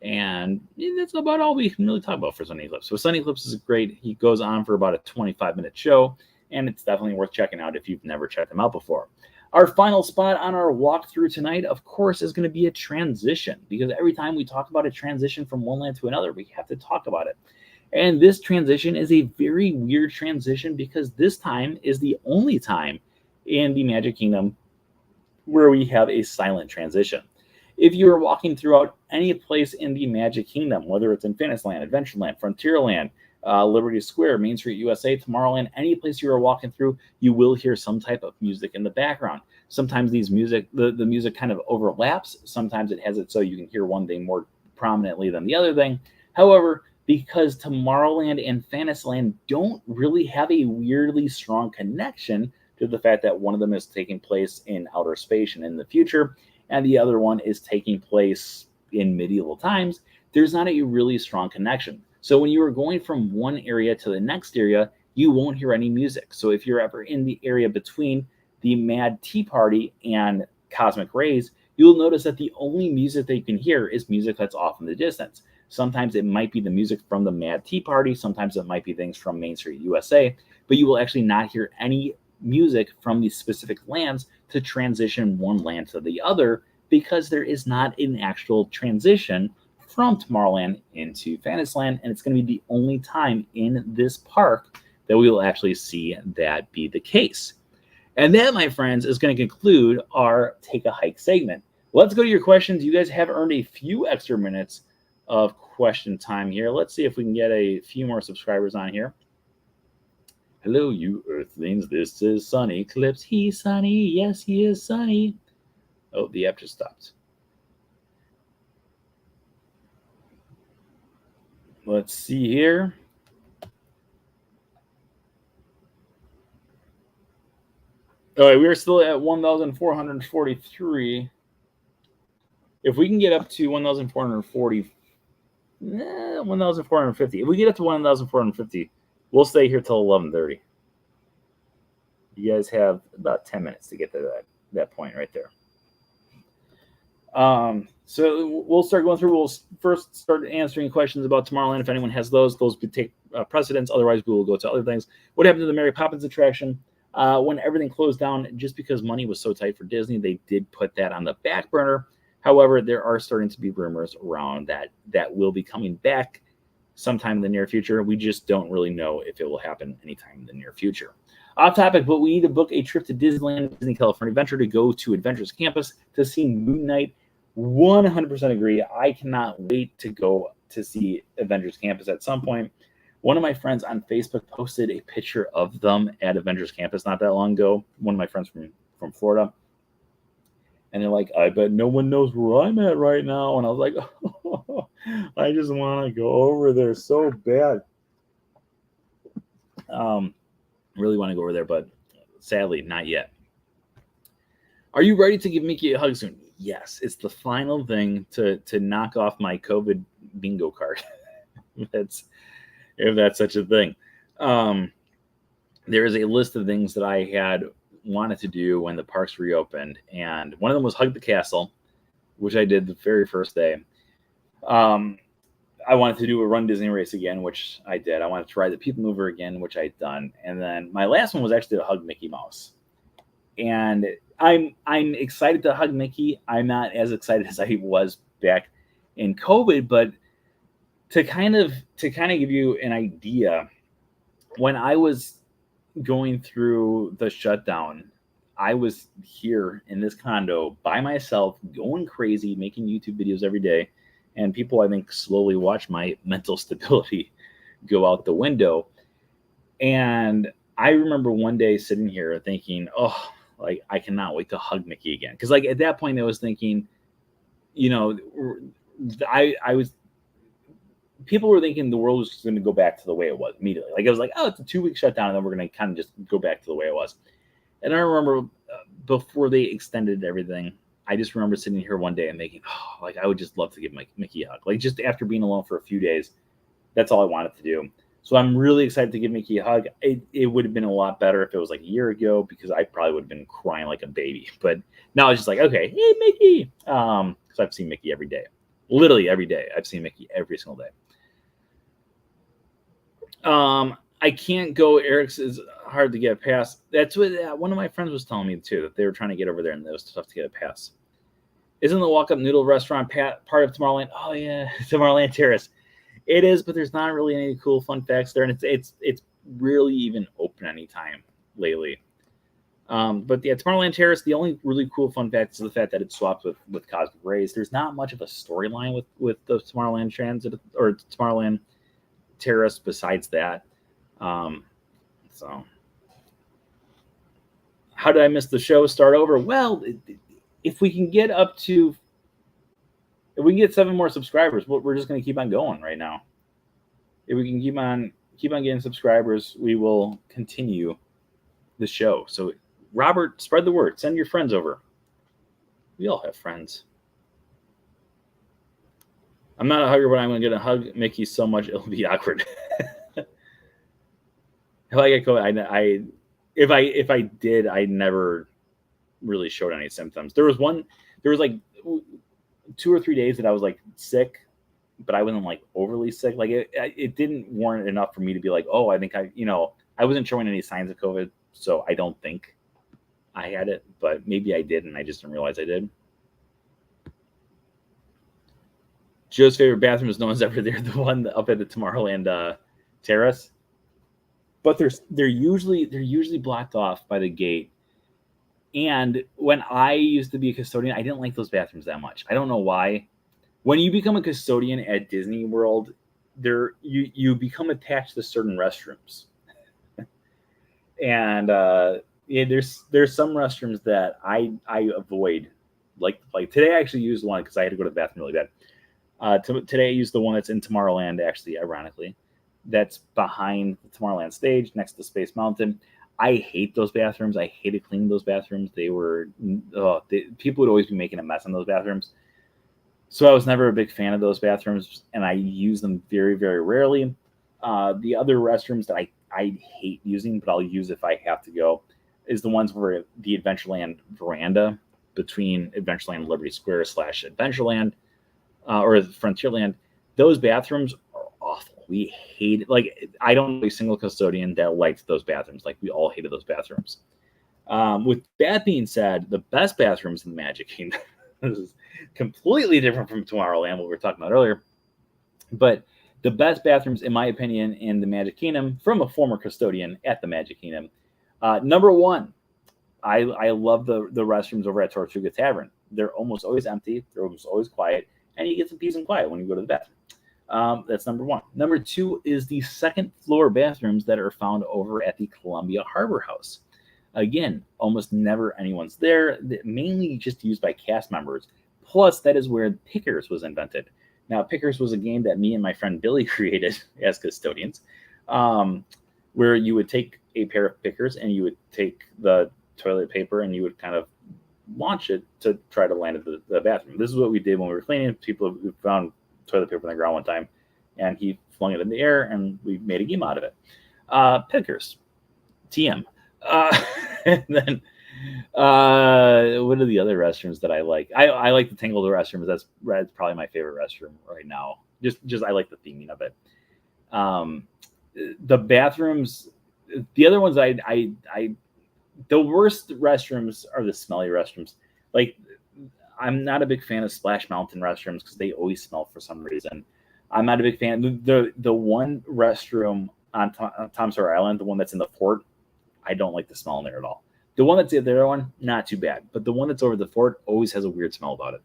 A: And that's about all we can really talk about for Sunny Eclipse. So Sunny Eclipse is great. He goes on for about a 25-minute show, and it's definitely worth checking out if you've never checked him out before. Our final spot on our walkthrough tonight, of course, is going to be a transition, because every time we talk about a transition from one land to another, we have to talk about it. And this transition is a very weird transition, because this time is the only time in the Magic Kingdom where we have a silent transition. If you are walking throughout any place in the Magic Kingdom, whether it's in Fantasyland, Adventureland, Frontierland, Liberty Square, Main Street USA, Tomorrowland, any place you are walking through, you will hear some type of music in the background. Sometimes the music kind of overlaps. Sometimes it has it so you can hear one thing more prominently than the other thing. However, because Tomorrowland and Fantasyland don't really have a weirdly strong connection to the fact that one of them is taking place in outer space and in the future, and the other one is taking place in medieval times, there's not a really strong connection. So when you are going from one area to the next area, you won't hear any music. So if you're ever in the area between the Mad Tea Party and Cosmic Rays, you'll notice that the only music that you can hear is music that's off in the distance. Sometimes it might be the music from the Mad Tea Party. Sometimes it might be things from Main Street USA, but you will actually not hear any music from these specific lands to transition one land to the other, because there is not an actual transition from Tomorrowland into Fantasyland, and it's going to be the only time in this park that we will actually see that be the case. And that, my friends, is going to conclude our Take a Hike segment. Let's go to your questions. You guys have earned a few extra minutes of question time here. Let's see if we can get a few more subscribers on here. Hello, you Earthlings. This is Sunny Clips. He's Sunny. Yes, he is Sunny. Oh, the app just stopped. Let's see here. All right, we are still at 1,443. If we can get up to 1,440, 1,450. If we get up to 1,450, we'll stay here till 11:30. You guys have about 10 minutes to get to that point right there. So we'll start going through. We'll first start answering questions about Tomorrowland. If anyone has those could take precedence. Otherwise, we will go to other things. What happened to the Mary Poppins attraction? When everything closed down, just because money was so tight for Disney, they did put that on the back burner. However, there are starting to be rumors around that will be coming back sometime in the near future. We just don't really know if it will happen anytime in the near future. Off topic, but we need to book a trip to Disneyland, Disney California Adventure, to go to Adventures Campus to see Moon Knight. 100% agree. I cannot wait to go to see Avengers Campus at some point. One of my friends on Facebook posted a picture of them at Avengers Campus not that long ago. One of my friends from Florida. And they're like, I bet no one knows where I'm at right now. And I was like, oh, I just want to go over there so bad. Really want to go over there, but sadly, not yet. Are you ready to give Mickey a hug soon? Yes, it's the final thing to knock off my COVID bingo card. if that's such a thing. There is a list of things that I had wanted to do when the parks reopened, and one of them was hug the castle, which I did the very first day. I wanted to do a Run Disney race again, which I did. I wanted to ride the People Mover again, which I'd done. And then my last one was actually to hug Mickey Mouse. And I'm excited to hug Mickey. I'm not as excited as I was back in COVID, but to kind of give you an idea, when I was going through the shutdown, I was here in this condo by myself, going crazy, making YouTube videos every day. And people, I think, slowly watch my mental stability go out the window. And I remember one day sitting here thinking, oh, like, I cannot wait to hug Mickey again. Because, like, at that point, I was thinking, you know, people were thinking the world was going to go back to the way it was immediately. Like, I was like, oh, it's a 2-week shutdown, and then we're going to kind of just go back to the way it was. And I remember before they extended everything, I just remember sitting here one day and thinking, oh, like, I would just love to give Mickey a hug. Like, just after being alone for a few days, that's all I wanted to do. So I'm really excited to give Mickey a hug. It would have been a lot better if it was like a year ago, because I probably would have been crying like a baby. But now it's just like, okay, hey, Mickey. Because I've seen Mickey every day. Literally every day. I've seen Mickey every single day. I can't go. Eric's is hard to get past. That's what one of my friends was telling me too, that they were trying to get over there and it was tough to get a pass. Isn't the walk-up noodle restaurant part of Tomorrowland? Oh yeah, Tomorrowland Terrace. It is, but there's not really any cool fun facts there, and it's rarely even open anytime lately. But yeah, Tomorrowland Terrace. The only really cool fun fact is the fact that it's swapped with Cosmic Rays. There's not much of a storyline with the Tomorrowland Transit or Tomorrowland Terrace besides that. So how did I miss the show? Start over? Well, if we can get 7 more subscribers, we're just going to keep on going right now. If we can keep on getting subscribers, we will continue the show. So Robert, spread the word. Send your friends over. We all have friends. I'm not a hugger, but I'm going to hug Mickey so much it'll be awkward. If I get COVID, if I did, I never really showed any symptoms. There was like 2 or 3 days that I was like sick, but I wasn't like overly sick. Like it didn't warrant enough for me to be like, oh, I think I wasn't showing any signs of COVID, so I don't think I had it, but maybe I did, and I just didn't realize I did. Joe's favorite bathroom is no one's ever there. The one up at the Tomorrowland terrace, but they're usually blocked off by the gate. And when I used to be a custodian, I didn't like those bathrooms that much. I don't know why. When you become a custodian at Disney World, you become attached to certain restrooms, and there's some restrooms that I avoid. Like today, I actually used one because I had to go to the bathroom really bad. Today, I used the one that's in Tomorrowland. Actually, ironically, that's behind the Tomorrowland stage next to Space Mountain. I hate those bathrooms. I hated cleaning those bathrooms. People would always be making a mess in those bathrooms. So I was never a big fan of those bathrooms, and I use them very, very rarely. The other restrooms that I hate using, but I'll use if I have to go, is the ones where the Adventureland veranda between Adventureland and Liberty Square / Adventureland or Frontierland. Those bathrooms are awful. We hate it. Like, I don't know a single custodian that likes those bathrooms. Like, we all hated those bathrooms. With that being said, the best bathrooms in the Magic Kingdom, this is completely different from Tomorrowland, what we were talking about earlier, but the best bathrooms, in my opinion, in the Magic Kingdom, from a former custodian at the Magic Kingdom, number one, I love the restrooms over at Tortuga Tavern. They're almost always empty. They're almost always quiet, and you get some peace and quiet when you go to the bathroom. That's number one. Number two is the second floor bathrooms that are found over at the Columbia Harbor House. Again, almost never anyone's there. Mainly just used by cast members. Plus, that is where Pickers was invented. Now, Pickers was a game that me and my friend Billy created as custodians, where you would take a pair of pickers and you would take the toilet paper and you would kind of launch it to try to land at the bathroom. This is what we did when we were cleaning. People found toilet paper on the ground one time, and he flung it in the air, and we made a game out of it. Pickers, TM. And then what are the other restrooms that I like? I like the Tangled restrooms. That's probably my favorite restroom right now. Just I like the theming of it. The bathrooms, the other ones the worst restrooms are the smelly restrooms. Like, I'm not a big fan of Splash Mountain restrooms because they always smell for some reason. I'm not a big fan. The one restroom on Tom Sawyer Island, the one that's in the fort, I don't like the smell in there at all. The one that's the other one, not too bad. But the one that's over the fort always has a weird smell about it.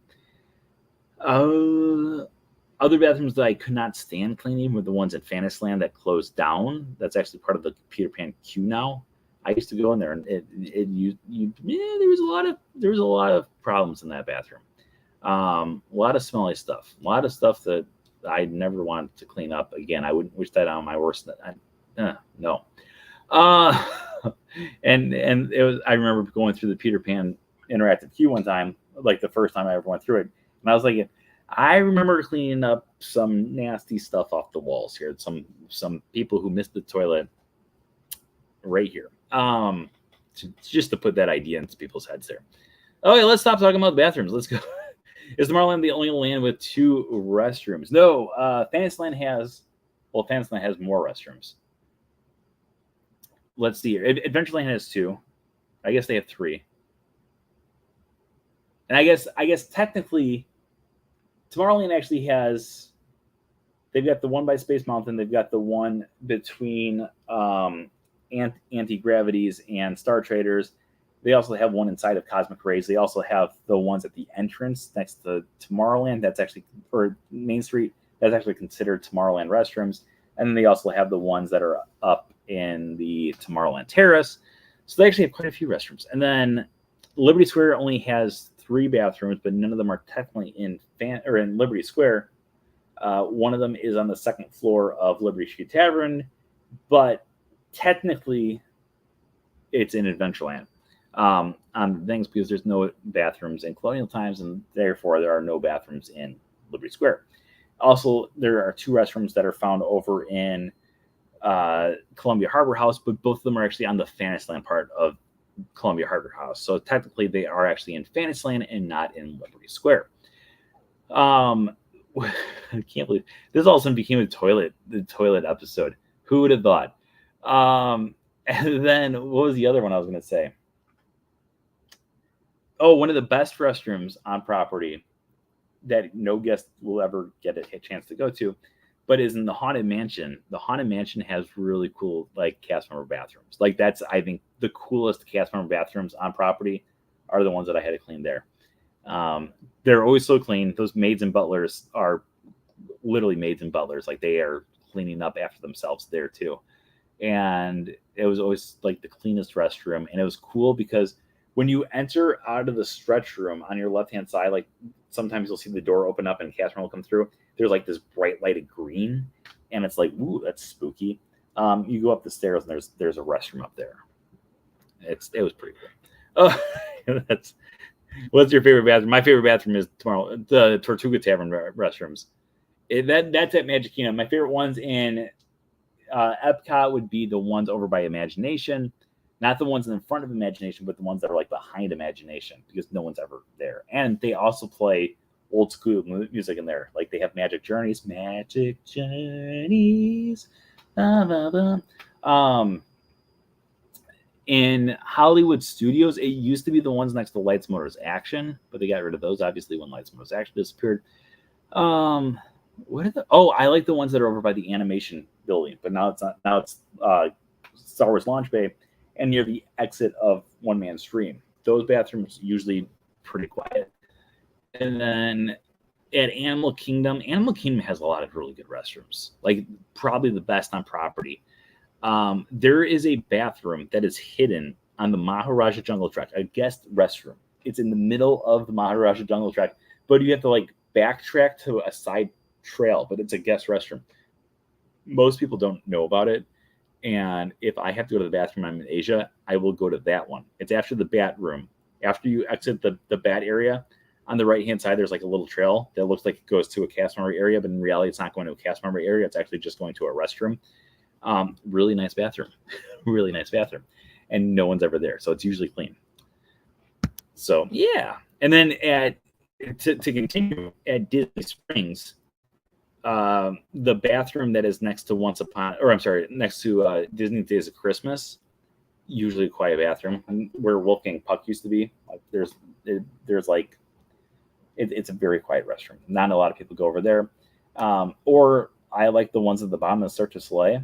A: Other bathrooms that I could not stand cleaning were the ones at Fantasyland that closed down. That's actually part of the Peter Pan queue now. I used to go in there, and there was a lot of problems in that bathroom. A lot of smelly stuff. A lot of stuff that I never wanted to clean up. Again, I wouldn't wish that on my worst. No. And it was. I remember going through the Peter Pan interactive queue one time, like the first time I ever went through it, and I was like, I remember cleaning up some nasty stuff off the walls here. Some people who missed the toilet right here. Just to put that idea into people's heads there. Okay, let's stop talking about the bathrooms. Let's go. Is Tomorrowland the only land with 2 restrooms? No, Fantasyland has more restrooms. Let's see here. Adventureland has 2. I guess they have 3. And I guess technically, Tomorrowland actually has. They've got the one by Space Mountain. They've got the one between Anti-Gravities and Star Traders. They also have one inside of Cosmic Rays. They also have the ones at the entrance next to Tomorrowland. That's actually, or Main Street, that's actually considered Tomorrowland restrooms. And then they also have the ones that are up in the Tomorrowland Terrace. So they actually have quite a few restrooms. And then Liberty Square only has 3 bathrooms, but none of them are technically in Liberty Square. One of them is on the second floor of Liberty Street Tavern, but technically it's in Adventureland on things because there's no bathrooms in Colonial Times, and therefore there are no bathrooms in Liberty Square. Also, there are 2 restrooms that are found over in Columbia Harbor House, but both of them are actually on the Fantasyland part of Columbia Harbor House. So technically, they are actually in Fantasyland and not in Liberty Square. I can't believe this all of a sudden became the toilet episode. Who would have thought? And then what was the other one I was going to say? Oh, one of the best restrooms on property that no guest will ever get a chance to go to, but is in the Haunted Mansion. The Haunted Mansion has really cool like cast member bathrooms. Like that's I think the coolest cast member bathrooms on property are the ones that I had to clean there. They're always so clean. Those maids and butlers are literally maids and butlers. Like they are cleaning up after themselves there too. And it was always like the cleanest restroom. And it was cool because when you enter out of the stretch room on your left-hand side, like sometimes you'll see the door open up and cast member will come through. There's like this bright lighted green, and it's like, ooh, that's spooky. You go up the stairs and there's a restroom up there. It was pretty cool. Oh, what's your favorite bathroom? My favorite bathroom is the Tortuga Tavern restrooms. That's at Magic Kingdom. My favorite ones in Epcot would be the ones over by Imagination. Not the ones in front of Imagination, but the ones that are like behind Imagination, because no one's ever there. And they also play old school music in there. Like they have Magic Journeys. In Hollywood Studios, it used to be the ones next to Lights, Motors, Action, but they got rid of those, obviously, when Lights, Motors, Action disappeared. What are the? Oh, I like the ones that are over by the animation building, but now it's not. Now it's Star Wars Launch Bay, and near the exit of One Man Stream. Those bathrooms usually pretty quiet. And then at Animal Kingdom has a lot of really good restrooms, like probably the best on property. There is a bathroom that is hidden on the Maharaja Jungle Trek, a guest restroom. It's in the middle of the Maharaja Jungle Trek, but you have to like backtrack to a side trail, but it's a guest restroom. Most people don't know about it. And if I have to go to the bathroom, I'm in Asia, I will go to that one. It's after the bat room. After you exit the bat area, on the right-hand side, there's like a little trail that looks like it goes to a cast member area, but in reality, it's not going to a cast member area. It's actually just going to a restroom. Really nice bathroom. Really nice bathroom. And no one's ever there, so it's usually clean. So, yeah. And then to continue, at Disney Springs, the bathroom that is next to next to Disney Days of Christmas, usually a quiet bathroom, where Wolfgang Puck used to be. Like there's like it's a very quiet restroom. Not a lot of people go over there. Or I like the ones at the bottom of Cirque du Soleil.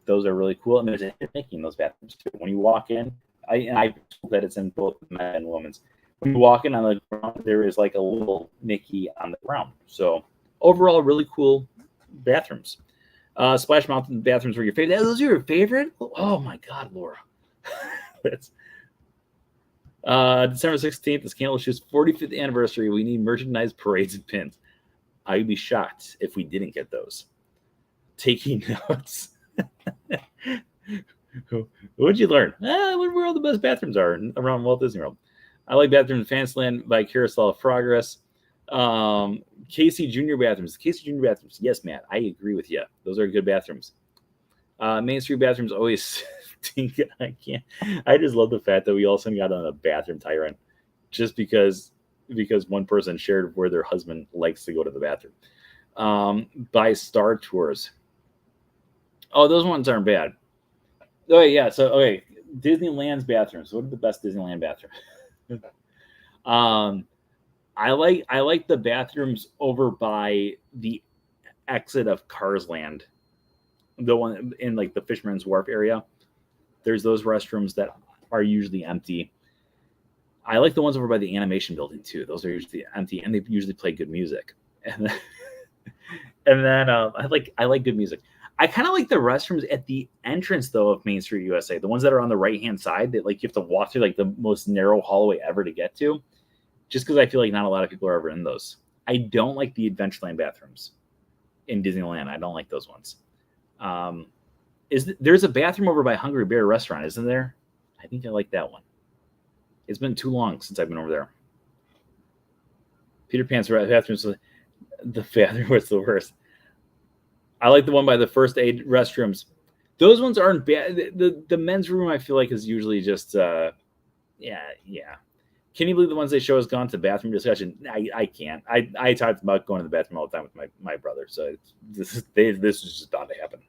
A: Those are really cool, and there's a hit Mickey in those bathrooms too. When you walk in, I that it's in both men and women's. When you walk in on the ground, there is like a little Mickey on the ground. So overall, really cool bathrooms. Splash Mountain bathrooms were your favorite. Those are your favorite? Oh my God, Laura. That's December 16th is Candle Shoe's 45th anniversary. We need merchandise, parades, and pins. I'd be shocked if we didn't get those. Taking notes. What'd you learn? Where all the best bathrooms are around Walt Disney World. I like bathrooms in Fantasyland by Carousel of Progress. Casey Jr. bathrooms. Yes, Matt, I agree with you. Those are good bathrooms. Main Street bathrooms always stink. I just love the fact that we all of a sudden got on a bathroom tyrant just because one person shared where their husband likes to go to the bathroom. By Star Tours. Oh, those ones aren't bad. Oh yeah, so okay, Disneyland's bathrooms. What are the best Disneyland bathrooms? I like the bathrooms over by the exit of Cars Land, the one in like the Fisherman's Wharf area. There's those restrooms that are usually empty. I like the ones over by the animation building too. Those are usually empty, and they usually play good music. And then I like good music. I kind of like the restrooms at the entrance though of Main Street USA, the ones that are on the right hand side that like you have to walk through like the most narrow hallway ever to get to. Just because I feel like not a lot of people are ever in those. I don't like the Adventureland bathrooms in Disneyland. I don't like those ones. There's a bathroom over by Hungry Bear Restaurant, isn't there? I think I like that one. It's been too long since I've been over there. Peter Pan's bathrooms. The bathroom was the worst. I like the one by the first aid restrooms. Those ones aren't bad. The men's room, I feel like, is usually just yeah. Can you believe the ones they show has gone to bathroom discussion? I can't. I talked about going to the bathroom all the time with my brother, so this is just bound to happen.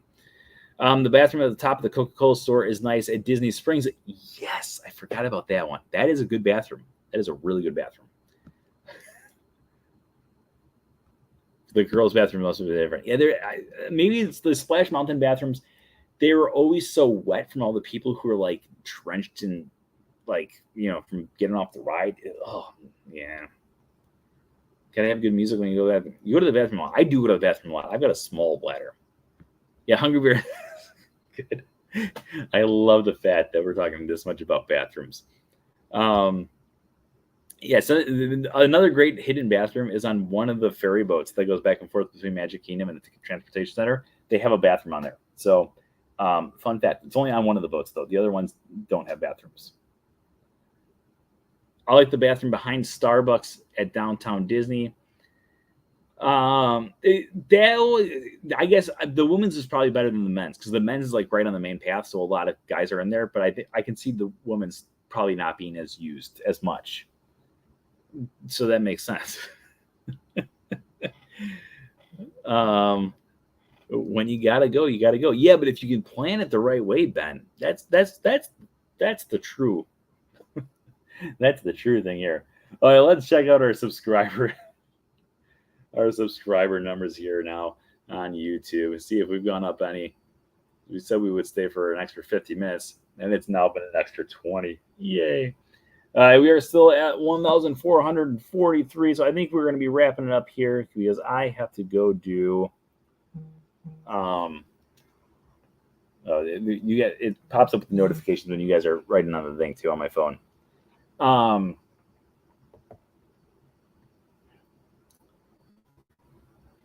A: The bathroom at the top of the Coca-Cola store is nice at Disney Springs. Yes, I forgot about that one. That is a good bathroom. That is a really good bathroom. The girls' bathroom must be different. Yeah, maybe it's the Splash Mountain bathrooms. They were always so wet from all the people who were like drenched in, like, from getting off the ride. Oh yeah. Gotta have good music when you go to the bathroom. You go to the bathroom a lot. I do go to the bathroom a lot. I've got a small bladder. Yeah, Hungry Bear. Good. I love the fact that we're talking this much about bathrooms. Yeah, so another great hidden bathroom is on one of the ferry boats that goes back and forth between Magic Kingdom and the Transportation Center. They have a bathroom on there. So, fun fact, it's only on one of the boats, though. The other ones don't have bathrooms. I like the bathroom behind Starbucks at Downtown Disney. I guess the women's is probably better than the men's, because the men's is like right on the main path, so a lot of guys are in there. But I can see the women's probably not being as used as much. So that makes sense. When you gotta go, you gotta go. Yeah, but if you can plan it the right way, Ben, that's the true that's the true thing here. All right, let's check out our subscriber numbers here now on YouTube and see if we've gone up any. We said we would stay for an extra 50 minutes, and it's now been an extra 20. Yay. We are still at 1,443, so I think we're going to be wrapping it up here because I have to go do. It pops up with notifications when you guys are writing on the thing too on my phone.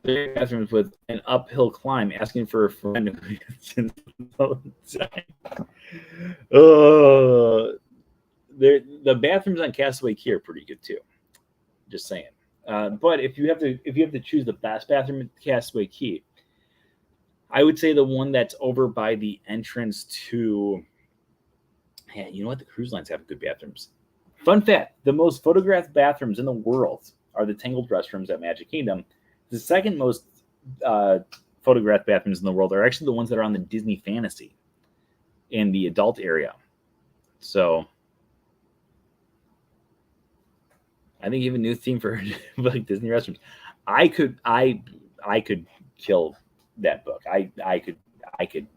A: Bathrooms with an uphill climb, asking for a friend. The bathrooms on Castaway Key are pretty good too. Just saying. But if you have to choose the best bathroom at Castaway Key, I would say the one that's over by the entrance to. Yeah, you know what? The cruise lines have good bathrooms. Fun fact: the most photographed bathrooms in the world are the Tangled restrooms at Magic Kingdom. The second most photographed bathrooms in the world are actually the ones that are on the Disney Fantasy in the adult area. So I think you have a new theme for like Disney restrooms. I could kill that book. I could I think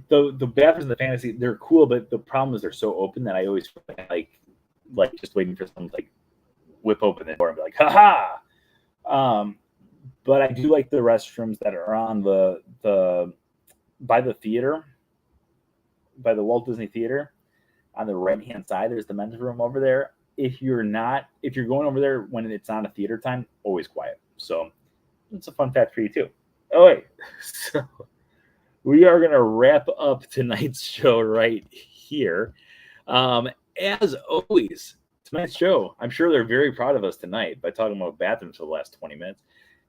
A: the bathrooms in the Fantasy, they're cool, but the problem is they're so open that I always feel like just waiting for someone to like whip open the door and be like, haha. But I do like the restrooms that are on the by the theater, by the Walt Disney Theater, on the right hand side. There's the men's room over there. If you're going over there when it's not a theater time, always quiet. So it's a fun fact for you too. Oh wait, so we are gonna wrap up tonight's show right here. As always, tonight's show, I'm sure they're very proud of us tonight by talking about bathrooms for the last 20 minutes.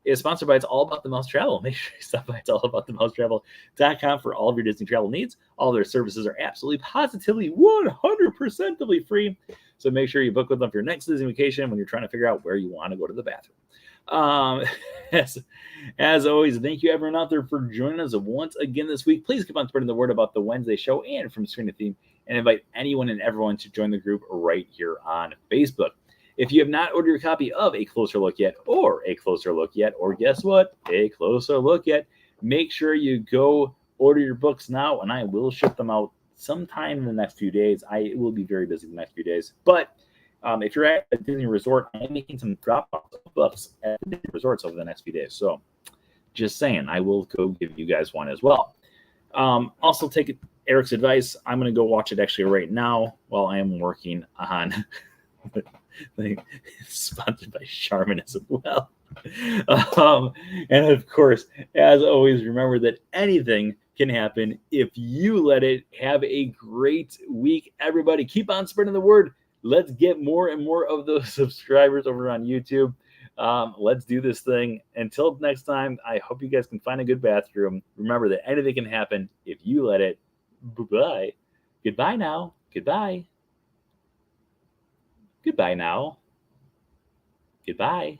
A: Is sponsored by It's All About the Mouse Travel. Make sure you stop by It's All About the Mouse Travel.com for all of your Disney travel needs. All of their services are absolutely, positively, 100%ly free. So make sure you book with them for your next Disney vacation when you're trying to figure out where you want to go to the bathroom. As always, thank you everyone out there for joining us once again this week. Please keep on spreading the word about the Wednesday show and From Screen to Theme, and invite anyone and everyone to join the group right here on Facebook. If you have not ordered your copy of A Closer Look Yet, or guess what? A Closer Look Yet, make sure you go order your books now, and I will ship them out sometime in the next few days. I will be very busy the next few days. But if you're at a Disney resort, I'm making some drop-offs of books at the Disney resorts over the next few days. So just saying, I will go give you guys one as well. Also, take Eric's advice. I'm going to go watch it actually right now while I am working on sponsored by Charmin as well. And of course, as always, remember that anything can happen if you let it. Have a great week, everybody. Keep on spreading the word. let's get more and more of those subscribers over on YouTube. Let's do this thing. Until next time, I hope you guys can find a good bathroom. Remember that anything can happen if you let it. Bye-bye. Goodbye now. Goodbye. Goodbye now. Goodbye.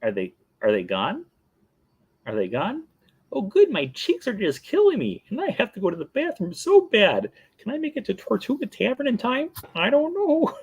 A: Are they gone? Are they gone? Oh, good. My cheeks are just killing me, and I have to go to the bathroom so bad. Can I make it to Tortuga Tavern in time? I don't know.